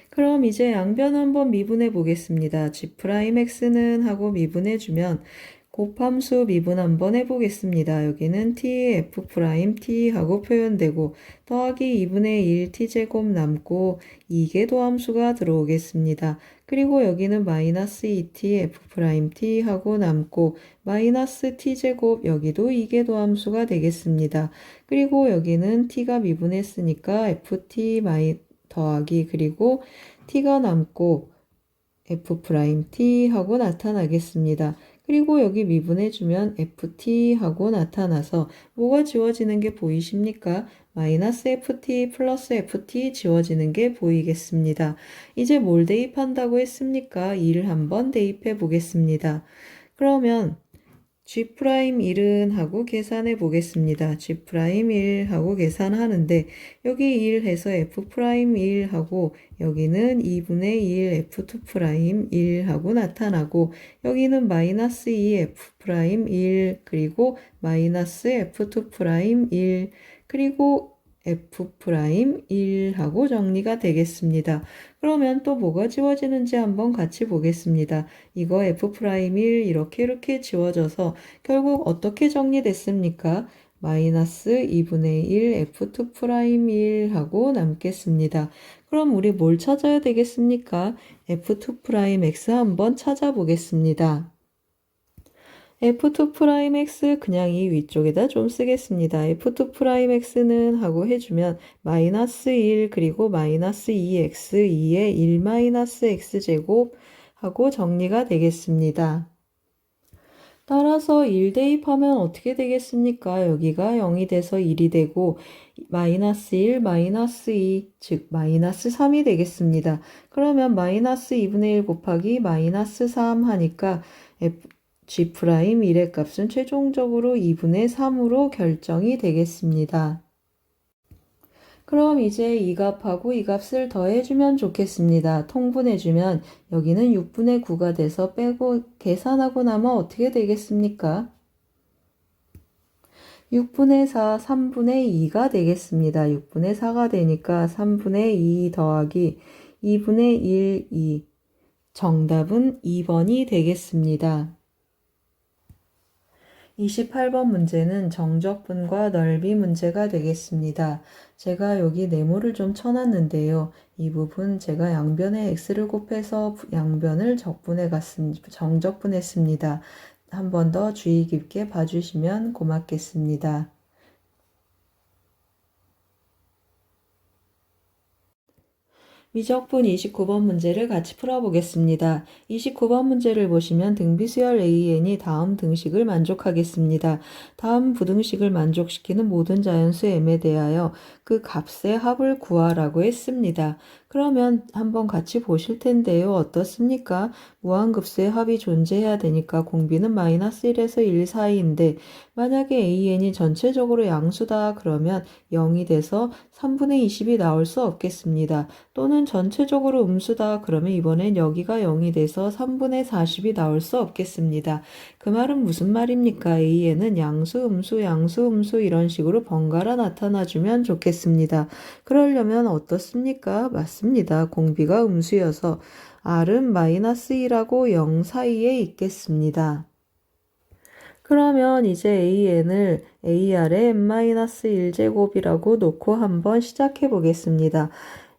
그럼 이제 양변 한번 미분해 보겠습니다. G'x는 하고 미분해주면 곱함수 미분 한번 해보겠습니다. 여기는 t, f't 하고 표현되고 더하기 2분의 1 t제곱 남고 이계도함수가 들어오겠습니다. 그리고 여기는 마이너스 2t, f't 하고 남고 마이너스 t제곱 여기도 이계도함수가 되겠습니다. 그리고 여기는 t가 미분했으니까 ft 더하기 그리고 t가 남고 F't 하고 나타나겠습니다. 그리고 여기 미분해주면 FT 하고 나타나서 뭐가 지워지는 게 보이십니까? 마이너스 FT 플러스 FT 지워지는 게 보이겠습니다. 이제 뭘 대입한다고 했습니까? 1 한번 대입해 보겠습니다. 그러면 G'1은 하고 계산해 보겠습니다. G'1 하고 계산하는데 여기 1 해서 F'1 하고 여기는 2분의 1 F2' 1 하고 나타나고 여기는 마이너스 2 F'1 그리고 마이너스 F2' 1 그리고 F'1 하고 정리가 되겠습니다. 그러면 또 뭐가 지워지는지 한번 같이 보겠습니다. 이거 F'1 이렇게 지워져서 결국 어떻게 정리됐습니까? 마이너스 2분의 1 F2' 1 하고 남겠습니다. 그럼 우리 뭘 찾아야 되겠습니까? F2'X 한번 찾아보겠습니다. F2'X 그냥 이 위쪽에다 좀 쓰겠습니다. F2'X는 하고 해주면 마이너스 1 그리고 마이너스 2x 2의 1 마이너스 x제곱 하고 정리가 되겠습니다. 따라서 1 대입하면 어떻게 되겠습니까? 여기가 0이 돼서 1이 되고 마이너스 1, 마이너스 2, 즉 마이너스 3이 되겠습니다. 그러면 마이너스 2분의 1 곱하기 마이너스 3 하니까 G'1의 값은 최종적으로 2분의 3으로 결정이 되겠습니다. 그럼 이제 이 값하고 이 값을 더해주면 좋겠습니다. 통분해주면 여기는 6분의 9가 돼서 빼고 계산하고 나면 어떻게 되겠습니까? 6분의 4, 3분의 2가 되겠습니다. 6분의 4가 되니까 3분의 2 더하기 2분의 1, 2. 정답은 2번이 되겠습니다. 28번 문제는 정적분과 넓이 문제가 되겠습니다. 제가 여기 네모를 좀 쳐놨는데요. 이 부분 제가 양변에 x를 곱해서 양변을 정적분했습니다. 한 번 더 주의 깊게 봐주시면 고맙겠습니다. 미적분 29번 문제를 같이 풀어보겠습니다. 29번 문제를 보시면 등비수열 AN이 다음 등식을 만족하겠습니다. 다음 부등식을 만족시키는 모든 자연수 M에 대하여 그 값의 합을 구하라고 했습니다. 그러면 한번 같이 보실 텐데요. 어떻습니까? 무한급수의 합이 존재해야 되니까 공비는 마이너스 1에서 1 사이인데 만약에 AN이 전체적으로 양수다 그러면 0이 돼서 3분의 20이 나올 수 없겠습니다. 또는 전체적으로 음수다 그러면 이번엔 여기가 0이 돼서 3분의 40이 나올 수 없겠습니다. 그 말은 무슨 말입니까? AN은 양수, 음수, 양수, 음수 이런 식으로 번갈아 나타나주면 좋겠습니다. 그러려면 어떻습니까? 맞습니다. 공비가 음수여서 R은 마이너스 1하고 0 사이에 있겠습니다. 그러면 이제 AN을 AR의 n-1제곱이라고 놓고 한번 시작해 보겠습니다.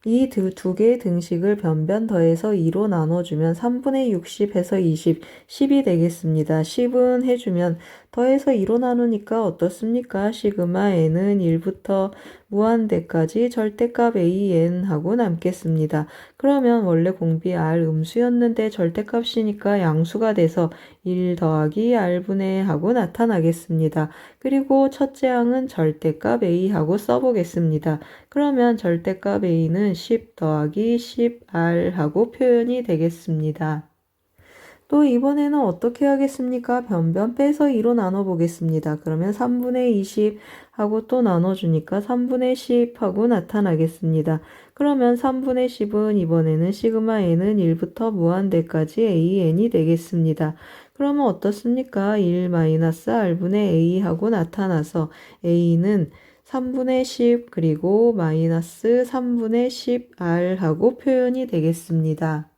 이 두 개의 등식을 변변 더해서 2로 나눠주면 3분의 60 해서 20, 10이 되겠습니다. 10은 해주면 더해서 2로 나누니까 어떻습니까? 시그마 n은 1부터 무한대까지 절대값 an 하고 남겠습니다. 그러면 원래 공비 r 음수였는데 절대값이니까 양수가 돼서 1 더하기 r분의 하고 나타나겠습니다. 그리고 첫째 항은 절대값 a 하고 써보겠습니다. 그러면 절대값 a는 10 더하기 10r 하고 표현이 되겠습니다. 또 이번에는 어떻게 하겠습니까? 변변 빼서 2로 나눠보겠습니다. 그러면 3분의 20 하고 또 나눠주니까 3분의 10 하고 나타나겠습니다. 그러면 3분의 10은 이번에는 시그마 n은 1부터 무한대까지 an이 되겠습니다. 그러면 어떻습니까? 1-r분의 a 하고 나타나서 a는 3분의 10 그리고 마이너스 3분의 10r 하고 표현이 되겠습니다.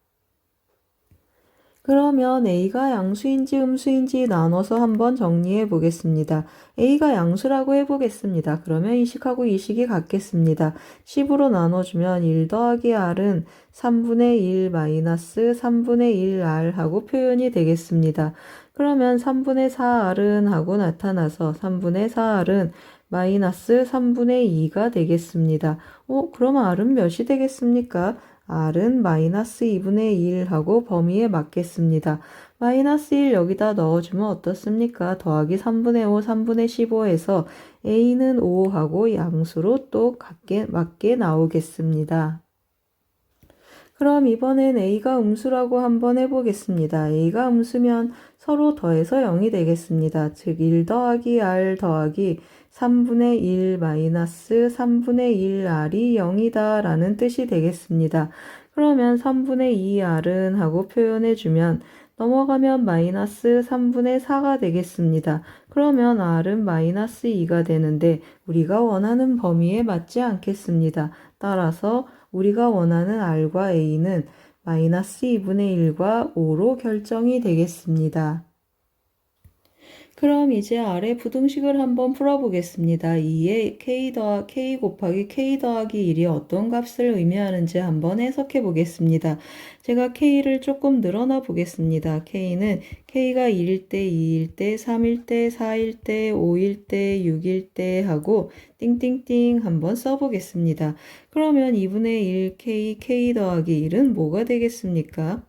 그러면 A가 양수인지 음수인지 나눠서 한번 정리해 보겠습니다. A가 양수라고 해보겠습니다. 그러면 이식하고 이식이 같겠습니다. 10으로 나눠주면 1 더하기 R은 3분의 1 마이너스 3분의 1R 하고 표현이 되겠습니다. 그러면 3분의 4R은 하고 나타나서 3분의 4R은 마이너스 3분의 2가 되겠습니다. 그럼 R은 몇이 되겠습니까? r은 마이너스 2분의 1 하고 범위에 맞겠습니다. 마이너스 1 여기다 넣어주면 어떻습니까? 더하기 3분의 5, 3분의 15에서 a는 5 하고 양수로 또 맞게 나오겠습니다. 그럼 이번엔 a가 음수라고 한번 해보겠습니다. a가 음수면 서로 더해서 0이 되겠습니다. 즉 1 더하기 r 더하기 3분의 1 마이너스 3분의 1r이 0이다 라는 뜻이 되겠습니다. 그러면 3분의 2r은 하고 표현해주면 넘어가면 마이너스 3분의 4가 되겠습니다. 그러면 r은 마이너스 2가 되는데 우리가 원하는 범위에 맞지 않겠습니다. 따라서 우리가 원하는 r과 a는 마이너스 2분의 1과 5로 결정이 되겠습니다. 그럼 이제 아래 부등식을 한번 풀어보겠습니다. 2에 k 곱하기 k 더하기 1이 어떤 값을 의미하는지 한번 해석해 보겠습니다. 제가 k를 조금 늘어나 보겠습니다. k는 k가 1일 때, 2일 때, 3일 때, 4일 때, 5일 때, 6일 때 하고 띵띵띵 한번 써보겠습니다. 그러면 2분의 1 k 더하기 1은 뭐가 되겠습니까?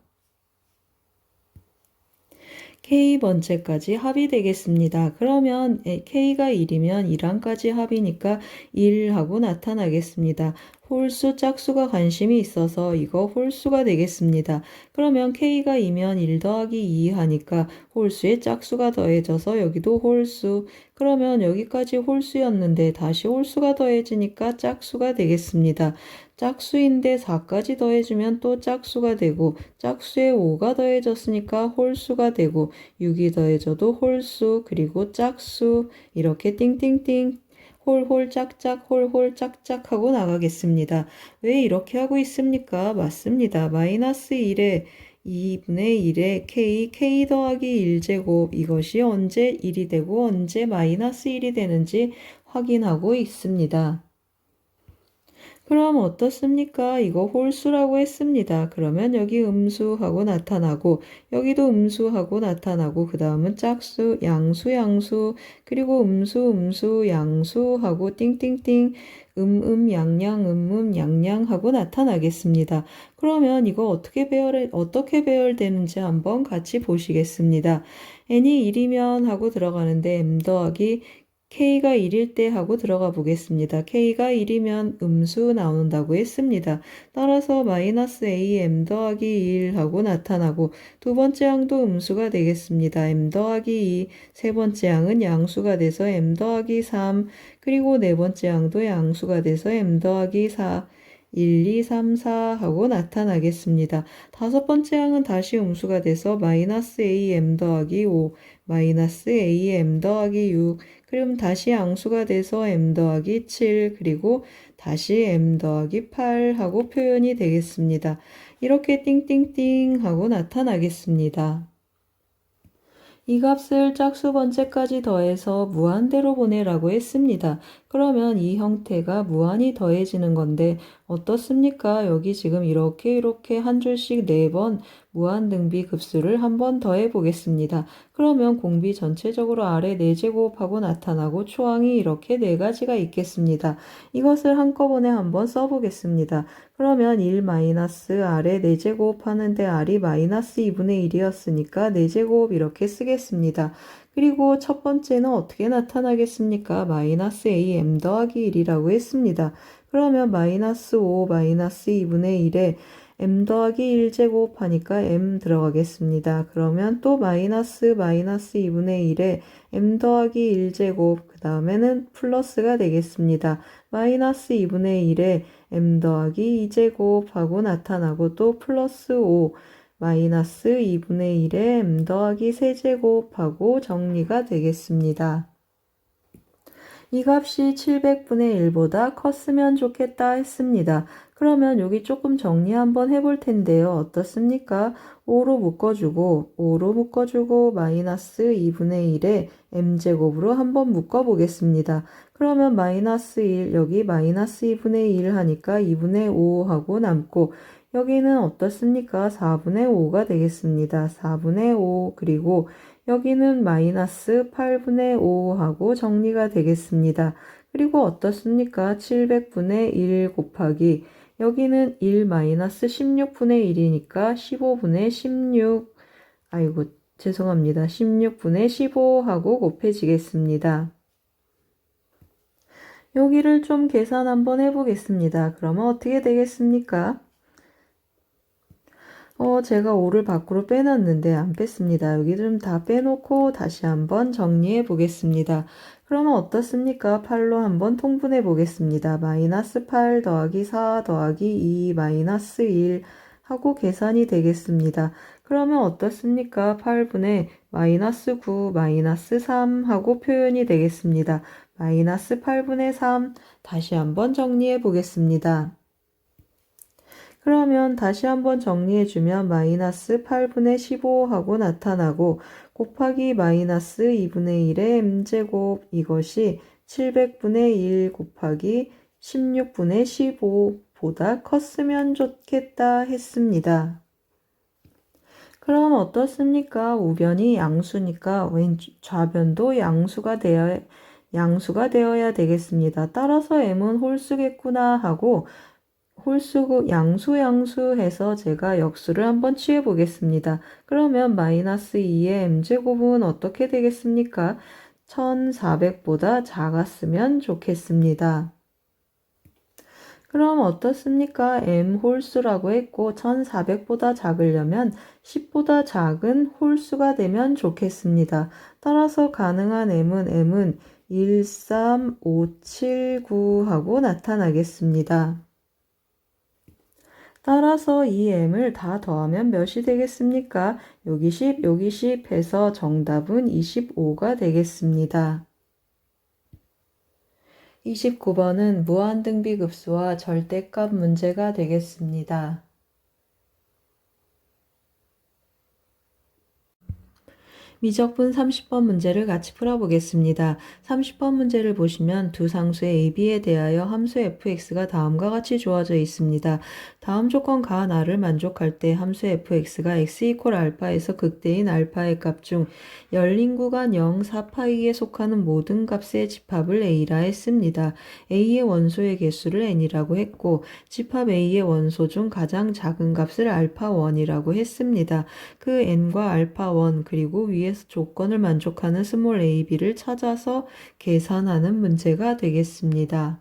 k번째까지 합이 되겠습니다. 그러면 k가 1이면 1항까지 합이니까 1하고 나타나겠습니다. 홀수 짝수가 관심이 있어서 이거 홀수가 되겠습니다. 그러면 k가 2면 1 더하기 2 하니까 홀수에 짝수가 더해져서 여기도 홀수. 그러면 여기까지 홀수였는데 다시 홀수가 더해지니까 짝수가 되겠습니다. 짝수인데 4까지 더해주면 또 짝수가 되고 짝수에 5가 더해졌으니까 홀수가 되고 6이 더해져도 홀수 그리고 짝수 이렇게 띵띵띵 홀홀 짝짝 홀홀 짝짝 하고 나가겠습니다. 왜 이렇게 하고 있습니까? 맞습니다. 마이너스 1에 2분의 1에 k 더하기 1제곱 이것이 언제 1이 되고 언제 마이너스 1이 되는지 확인하고 있습니다. 그럼 어떻습니까? 이거 홀수라고 했습니다. 그러면 여기 음수하고 나타나고 여기도 음수하고 나타나고 그 다음은 짝수, 양수, 그리고 음수, 양수하고 띵띵띵 양양 하고 나타나겠습니다. 그러면 이거 어떻게 배열되는지 한번 같이 보시겠습니다. n이 1이면 하고 들어가는데 m 더하기 k가 1일 때 하고 들어가 보겠습니다. k가 1이면 음수 나온다고 했습니다. 따라서 마이너스 am 더하기 1 하고 나타나고 두 번째 항도 음수가 되겠습니다. m 더하기 2, 세 번째 항은 양수가 돼서 m 더하기 3, 그리고 네 번째 항도 양수가 돼서 m 더하기 4, 1, 2, 3, 4 하고 나타나겠습니다. 다섯 번째 항은 다시 음수가 돼서 마이너스 am 더하기 5, 마이너스 am 더하기 6, 그럼 다시 양수가 돼서 m 더하기 7 그리고 다시 m 더하기 8 하고 표현이 되겠습니다. 이렇게 띵띵띵 하고 나타나겠습니다. 이 값을 짝수 번째까지 더해서 무한대로 보내라고 했습니다. 그러면 이 형태가 무한히 더해지는 건데 어떻습니까? 여기 지금 이렇게 한 줄씩 4번 무한등비 급수를 한번 더해 보겠습니다. 그러면 공비 전체적으로 아래 4제곱하고 나타나고 초항이 이렇게 4가지가 있겠습니다. 이것을 한꺼번에 한번 써보겠습니다. 그러면 1 마이너스 r에 4제곱 하는데 r이 마이너스 2분의 1이었으니까 4제곱 이렇게 쓰겠습니다. 그리고 첫 번째는 어떻게 나타나겠습니까? 마이너스 am 더하기 1이라고 했습니다. 그러면 마이너스 5 마이너스 2분의 1에 m 더하기 1제곱 하니까 m 들어가겠습니다. 그러면 또 마이너스 2분의 1에 m 더하기 1제곱 그 다음에는 플러스가 되겠습니다. 마이너스 2분의 1에 m 더하기 2제곱 하고 나타나고 또 플러스 5 마이너스 2분의 1에 m 더하기 3제곱 하고 정리가 되겠습니다. 이 값이 700분의 1보다 컸으면 좋겠다 했습니다. 그러면 여기 조금 정리 한번 해볼 텐데요. 어떻습니까? 5로 묶어주고 마이너스 2분의 1에 m제곱으로 한번 묶어보겠습니다. 그러면 마이너스 1 여기 마이너스 2분의 1 하니까 2분의 5 하고 남고 여기는 어떻습니까? 4분의 5가 되겠습니다. 4분의 5 그리고 여기는 마이너스 8분의 5 하고 정리가 되겠습니다. 그리고 어떻습니까? 700분의 1 곱하기 여기는 1 마이너스 16분의 1이니까 15분의 16, 아이고, 죄송합니다. 16분의 15하고 곱해지겠습니다. 여기를 좀 계산 한번 해보겠습니다. 그러면 어떻게 되겠습니까? 제가 5를 밖으로 빼놨는데 안 뺐습니다. 여기 좀 다 빼놓고 다시 한번 정리해 보겠습니다. 그러면 어떻습니까? 8로 한번 통분해 보겠습니다. 마이너스 8 더하기 4 더하기 2 마이너스 1 하고 계산이 되겠습니다. 그러면 어떻습니까? 8분의 마이너스 9 마이너스 3 하고 표현이 되겠습니다. 마이너스 8분의 3 다시 한번 정리해 보겠습니다. 그러면 다시 한번 정리해주면 마이너스 8분의 15하고 나타나고 곱하기 마이너스 2분의 1의 m제곱 이것이 700분의 1 곱하기 16분의 15보다 컸으면 좋겠다 했습니다. 그럼 어떻습니까? 우변이 양수니까 좌변도 양수가 되어야 되겠습니다. 따라서 m은 홀수겠구나 하고 양수 해서 제가 역수를 한번 취해 보겠습니다. 그러면 마이너스 2의 m제곱은 어떻게 되겠습니까? 1400보다 작았으면 좋겠습니다. 그럼 어떻습니까? m 홀수라고 했고 1400보다 작으려면 10보다 작은 홀수가 되면 좋겠습니다. 따라서 가능한 m은 13579 하고 나타나겠습니다. 따라서 이 m을 다 더하면 몇이 되겠습니까? 여기 10, 여기 10 해서 정답은 25가 되겠습니다. 29번은 무한등비급수와 절대값 문제가 되겠습니다. 미적분 30번 문제를 같이 풀어보겠습니다. 30번 문제를 보시면 두 상수의 AB에 대하여 함수 fx가 다음과 같이 주어져 있습니다. 다음 조건 가 나를 만족할 때 함수 fx가 x 이퀄 알파에서 극대인 알파의 값 중 열린 구간 0, 4파이에 속하는 모든 값의 집합을 a라 했습니다. a의 원소의 개수를 n이라고 했고 집합 a의 원소 중 가장 작은 값을 알파1이라고 했습니다. 그 n과 알파1 그리고 위에서 조건을 만족하는 스몰 ab를 찾아서 계산하는 문제가 되겠습니다.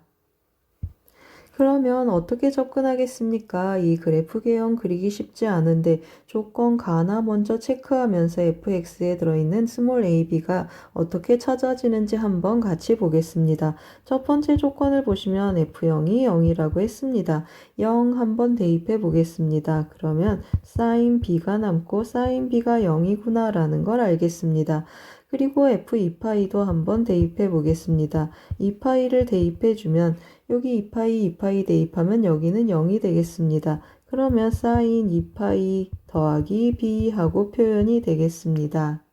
그러면 어떻게 접근하겠습니까? 이 그래프 개형 그리기 쉽지 않은데 조건 가나 먼저 체크하면서 fx에 들어있는 스몰 ab가 어떻게 찾아지는지 한번 같이 보겠습니다. 첫 번째 조건을 보시면 f0이 0이라고 했습니다. 0 한번 대입해 보겠습니다. 그러면 sin b가 남고 sin b가 0이구나 라는 걸 알겠습니다. 그리고 f2파이도 한번 대입해 보겠습니다. 2파이를 대입해 주면 여기 2파이 대입하면 여기는 0이 되겠습니다. 그러면 sin 2파이 더하기 b 하고 표현이 되겠습니다.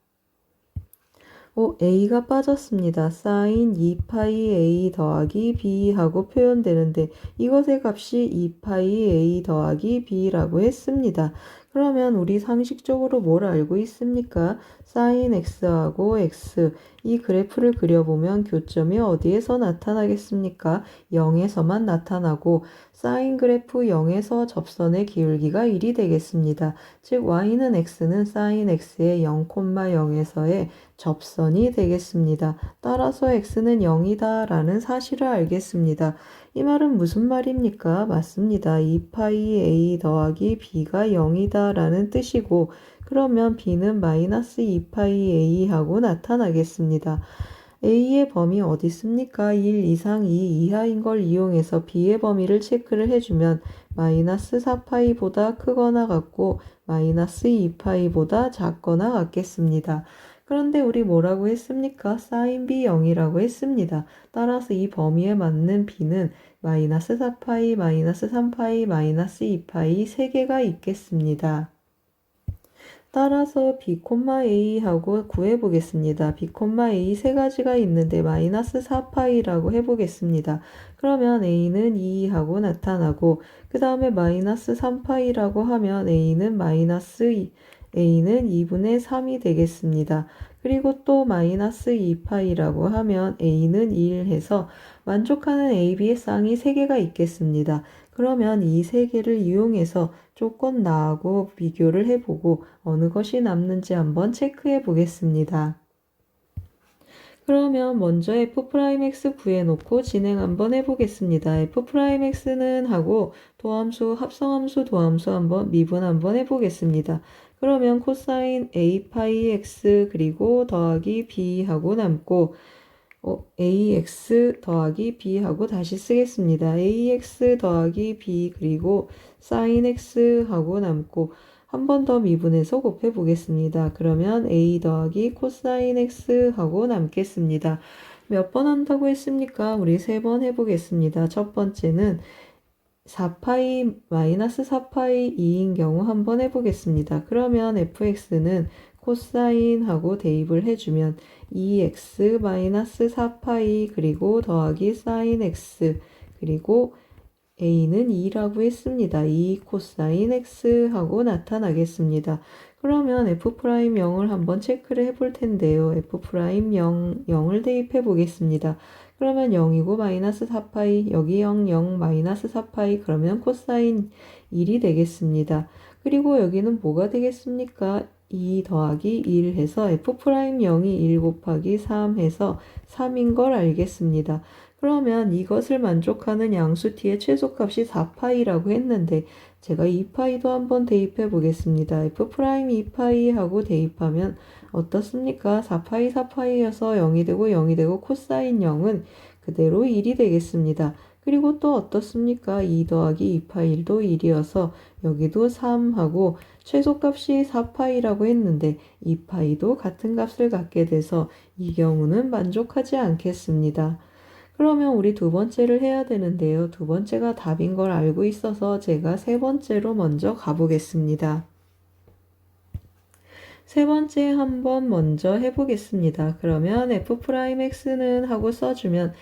a가 빠졌습니다. sin 2파이 a 더하기 b 하고 표현되는데 이것의 값이 2파이 a 더하기 b라고 했습니다. 그러면 우리 상식적으로 뭘 알고 있습니까? sin x하고 x 이 그래프를 그려보면 교점이 어디에서 나타나겠습니까? 0에서만 나타나고 sin 그래프 0에서 접선의 기울기가 1이 되겠습니다. 즉 y는 x는 sin x의 0,0에서의 접선이 되겠습니다. 따라서 x는 0이다 라는 사실을 알겠습니다. 이 말은 무슨 말입니까? 맞습니다. 2파이 a 더하기 b가 0이다 라는 뜻이고 그러면 b는 마이너스 2파이 a 하고 나타나겠습니다. a의 범위 어디 있습니까? 1 이상 2 이하인 걸 이용해서 b의 범위를 체크를 해주면 마이너스 4파이보다 크거나 같고 마이너스 2파이보다 작거나 같겠습니다. 그런데 우리 뭐라고 했습니까? sin b 0이라고 했습니다. 따라서 이 범위에 맞는 b는 마이너스 4파이, 마이너스 3파이, 마이너스 2파이 3개가 있겠습니다. 따라서 b, a 하고 구해보겠습니다. b, a 세 가지가 있는데 마이너스 4파이라고 해보겠습니다. 그러면 a는 2 하고 나타나고 그 다음에 마이너스 3파이라고 하면 a는 2분의 3이 되겠습니다. 그리고 또 마이너스 2파이라고 하면 a는 1 해서 만족하는 a, b의 쌍이 3개가 있겠습니다. 그러면 이 세 개를 이용해서 조건 나하고 비교를 해보고 어느 것이 남는지 한번 체크해 보겠습니다. 그러면 먼저 f'x 구해놓고 진행 한번 해보겠습니다. f'x는 하고 도함수, 합성함수, 도함수 한번 미분 한번 해보겠습니다. 그러면 코사인 a 파이 x 그리고 더하기 b 하고 남고 ax 더하기 b 하고 다시 쓰겠습니다. ax 더하기 b 그리고 sin x 하고 남고 한 번 더 미분해서 곱해 보겠습니다. 그러면 a 더하기 코사인 x 하고 남겠습니다. 몇 번 한다고 했습니까? 우리 세 번 해보겠습니다. 첫 번째는 4파이 마이너스 4파이 2인 경우 한번 해보겠습니다. 그러면 fx는 코사인하고 대입을 해주면 2x 마이너스 4파이 그리고 더하기 사인 x 그리고 a는 2라고 했습니다. 2 코사인 x 하고 나타나겠습니다. 그러면 f'0을 한번 체크를 해볼 텐데요. f'0, 0을 대입해 보겠습니다. 그러면 0이고 마이너스 4파이, 여기 0, 0, 마이너스 4파이, 그러면 코사인 1이 되겠습니다. 그리고 여기는 뭐가 되겠습니까? 2 더하기 1 해서 f'0이 1 곱하기 3 해서 3인 걸 알겠습니다. 그러면 이것을 만족하는 양수 t의 최소값이 4파이라고 했는데 제가 2파이도 한번 대입해 보겠습니다. f' 2파이 하고 대입하면 어떻습니까? 4파이 4파이여서 0이 되고 0이 되고 코사인 0은 그대로 1이 되겠습니다. 그리고 또 어떻습니까? 2 더하기 2파이도 1이어서 여기도 3하고 최소값이 4파이라고 했는데 2파이도 같은 값을 갖게 돼서 이 경우는 만족하지 않겠습니다. 그러면 우리 두 번째를 해야 되는데요. 두 번째가 답인 걸 알고 있어서 제가 세 번째로 먼저 가보겠습니다. 세 번째 한번 먼저 해보겠습니다. 그러면 f'x는 하고 써주면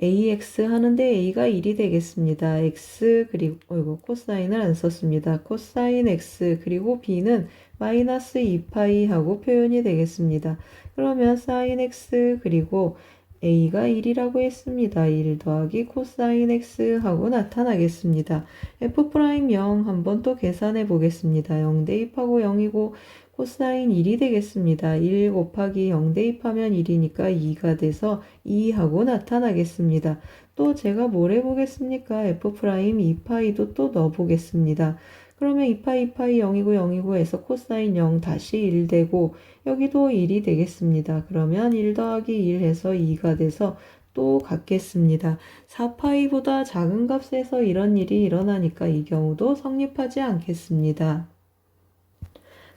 ax 하는데 a가 1이 되겠습니다. x 그리고 코사인을 안 썼습니다. 코사인 x 그리고 b는 마이너스 2파이 하고 표현이 되겠습니다. 그러면 사인 x 그리고 a가 1이라고 했습니다. 1 더하기 코사인 x 하고 나타나겠습니다. f'0 한번 또 계산해 보겠습니다. 0 대입하고 0이고 코사인 1이 되겠습니다. 1 곱하기 0 대입하면 1이니까 2가 돼서 2 하고 나타나겠습니다. 또 제가 뭘 해보겠습니까? f' 2파이도 또 넣어보겠습니다. 그러면 2파이 0이고 0이고 해서 코사인 0 다시 1 되고 여기도 1이 되겠습니다. 그러면 1 더하기 1 해서 2가 돼서 또 같겠습니다. 4파이보다 작은 값에서 이런 일이 일어나니까 이 경우도 성립하지 않겠습니다.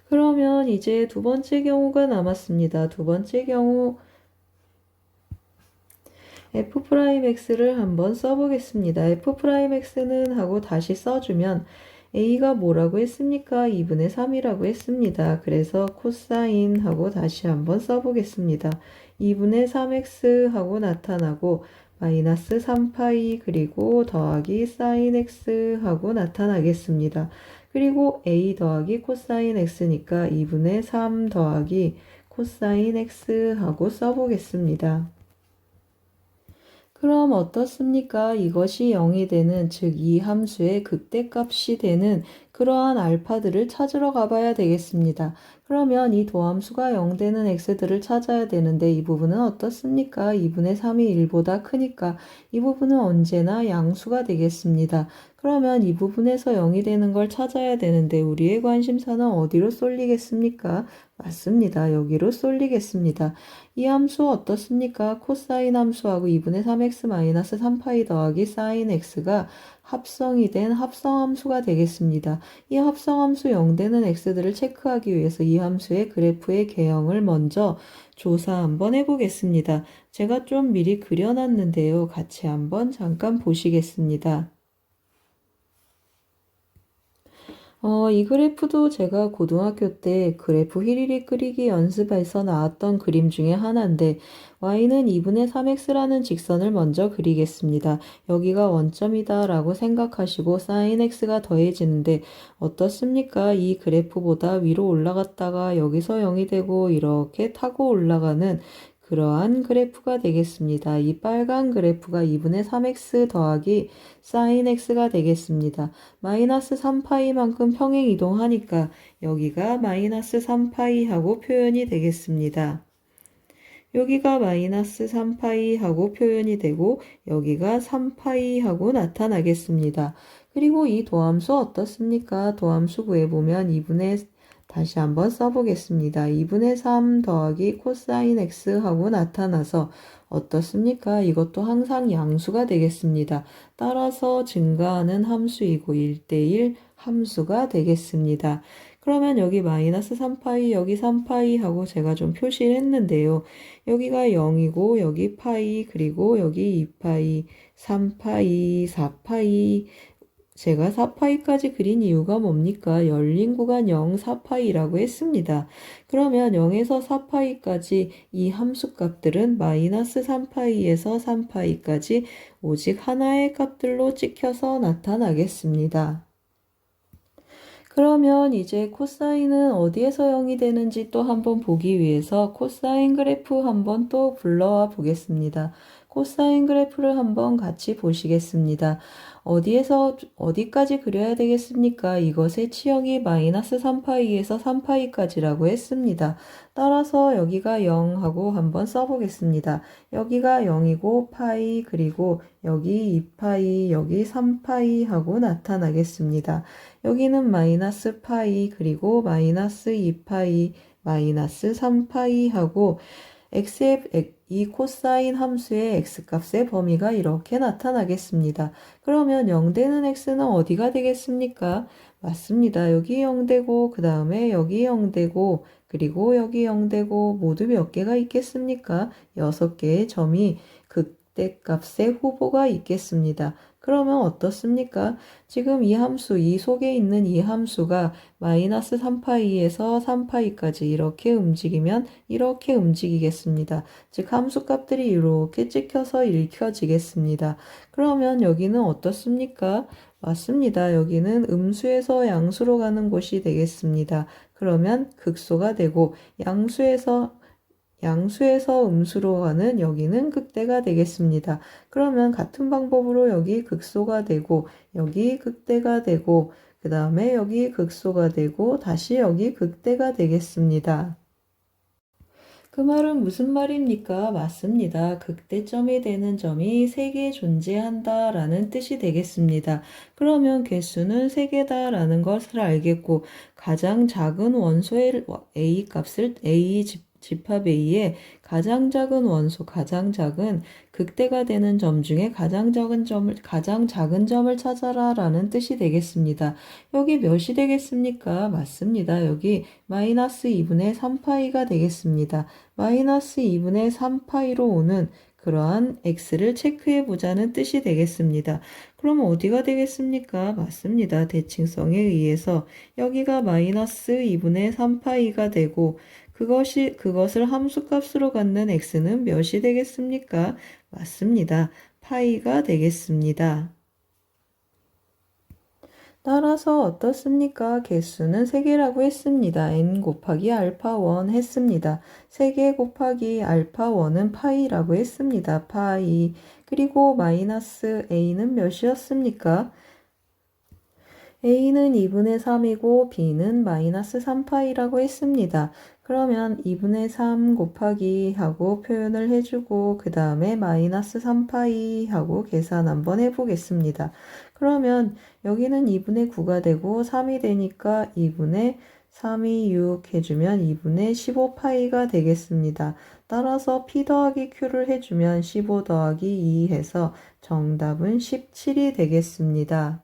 그러면 이제 두 번째 경우가 남았습니다. 두 번째 경우 f'x를 한번 써보겠습니다. f'x는 하고 다시 써주면 a가 뭐라고 했습니까? 2분의 3이라고 했습니다. 그래서 코사인 하고 다시 한번 써보겠습니다. 2분의 3x 하고 나타나고 마이너스 3파이 그리고 더하기 사인 x 하고 나타나겠습니다. 그리고 a 더하기 코사인 x니까 2분의 3 더하기 코사인 x 하고 써보겠습니다. 그럼 어떻습니까? 이것이 0이 되는, 즉 이 함수의 극대값이 되는 그러한 알파들을 찾으러 가봐야 되겠습니다. 그러면 이 도함수가 0 되는 x들을 찾아야 되는데 이 부분은 어떻습니까? 2분의 3이 1보다 크니까 이 부분은 언제나 양수가 되겠습니다. 그러면 이 부분에서 0이 되는 걸 찾아야 되는데 우리의 관심사는 어디로 쏠리겠습니까? 맞습니다. 여기로 쏠리겠습니다. 이 함수 어떻습니까? 코사인 함수하고 2분의 3x-3파이 더하기 사인 x가 합성이 된 합성함수가 되겠습니다. 이 합성함수 0 되는 x들을 체크하기 위해서 이 함수의 그래프의 개형을 먼저 조사 한번 해보겠습니다. 제가 좀 미리 그려놨는데요. 같이 한번 잠깐 보시겠습니다. 이 그래프도 제가 고등학교 때 그래프 휘리릭 그리기 연습에서 나왔던 그림 중에 하나인데 y는 2분의 3x라는 직선을 먼저 그리겠습니다. 여기가 원점이다 라고 생각하시고 sin x가 더해지는데 어떻습니까? 이 그래프보다 위로 올라갔다가 여기서 0이 되고 이렇게 타고 올라가는 그러한 그래프가 되겠습니다. 이 빨간 그래프가 2분의 3x 더하기 sin x가 되겠습니다. 마이너스 3파이만큼 평행 이동하니까 여기가 마이너스 3파이 하고 표현이 되겠습니다. 여기가 마이너스 3파이 하고 표현이 되고 여기가 3파이 하고 나타나겠습니다. 그리고 이 도함수 어떻습니까? 도함수 구해보면 2분의 다시 한번 써보겠습니다. 2분의 3 더하기 코사인 x 하고 나타나서 어떻습니까? 이것도 항상 양수가 되겠습니다. 따라서 증가하는 함수이고 1대1 함수가 되겠습니다. 그러면 여기 마이너스 3파이 여기 3파이 하고 제가 좀 표시를 했는데요. 여기가 0이고 여기 파이 그리고 여기 2파이 3파이 4파이 제가 4파이까지 그린 이유가 뭡니까? 열린 구간 0, 4파이라고 했습니다. 그러면 0에서 4파이까지 이 함수값들은 마이너스 3파이에서 3파이까지 오직 하나의 값들로 찍혀서 나타나겠습니다. 그러면 이제 코사인은 어디에서 0이 되는지 또 한번 보기 위해서 코사인 그래프 한번 또 불러와 보겠습니다. 코사인 그래프를 한번 같이 보시겠습니다. 어디에서 어디까지 그려야 되겠습니까? 이것의 치역이 마이너스 3파이에서 3파이까지라고 했습니다. 따라서 여기가 0하고 한번 써보겠습니다. 여기가 0이고 파이 그리고 여기 2파이 여기 3파이 하고 나타나겠습니다. 여기는 마이너스 파이 그리고 마이너스 2파이 마이너스 3파이 하고 이 코사인 함수의 x값의 범위가 이렇게 나타나겠습니다. 그러면 0되는 x는 어디가 되겠습니까? 맞습니다. 여기 0되고 그 다음에 여기 0되고 그리고 여기 0되고 모두 몇 개가 있겠습니까? 6개의 점이 극대값의 후보가 있겠습니다. 그러면 어떻습니까? 지금 이 함수, 이 속에 있는 이 함수가 마이너스 3파이에서 3파이까지 이렇게 움직이면 이렇게 움직이겠습니다. 즉 함수값들이 이렇게 찍혀서 읽혀지겠습니다. 그러면 여기는 어떻습니까? 맞습니다. 여기는 음수에서 양수로 가는 곳이 되겠습니다. 그러면 극소가 되고 양수에서 음수로 가는 여기는 극대가 되겠습니다. 그러면 같은 방법으로 여기 극소가 되고 여기 극대가 되고 그 다음에 여기 극소가 되고 다시 여기 극대가 되겠습니다. 그 말은 무슨 말입니까? 맞습니다. 극대점이 되는 점이 3개 존재한다 라는 뜻이 되겠습니다. 그러면 개수는 3개다 라는 것을 알겠고 가장 작은 원소의 A 값을 A 집합 A의 가장 작은 원소, 가장 작은 극대가 되는 점 중에 가장 작은 점을 찾아라 라는 뜻이 되겠습니다. 여기 몇이 되겠습니까? 맞습니다. 여기 마이너스 2분의 3파이가 되겠습니다. 마이너스 2분의 3파이로 오는 그러한 x를 체크해 보자는 뜻이 되겠습니다. 그럼 어디가 되겠습니까? 맞습니다. 대칭성에 의해서 여기가 마이너스 2분의 3파이가 되고 그것을 함수값으로 갖는 x는 몇이 되겠습니까? 맞습니다. 파이가 되겠습니다. 따라서 어떻습니까? 개수는 3개라고 했습니다. n 곱하기 알파 1 했습니다. 3개 곱하기 알파 1은 파이라고 했습니다. 파이. 그리고 마이너스 a는 몇이었습니까? a는 2분의 3이고 b는 마이너스 3파이라고 했습니다. 그러면 2분의 3 곱하기 하고 표현을 해주고 그 다음에 마이너스 3파이 하고 계산 한번 해보겠습니다. 그러면 여기는 2분의 9가 되고 3이 되니까 2분의 3이 6 해주면 2분의 15파이가 되겠습니다. 따라서 p 더하기 q를 해주면 15 더하기 2 해서 정답은 17이 되겠습니다.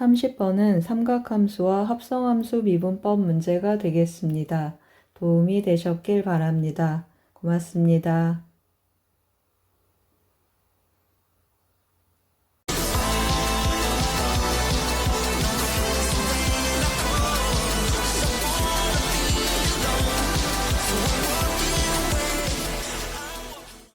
30번은 삼각함수와 합성함수 미분법 문제가 되겠습니다. 도움이 되셨길 바랍니다. 고맙습니다.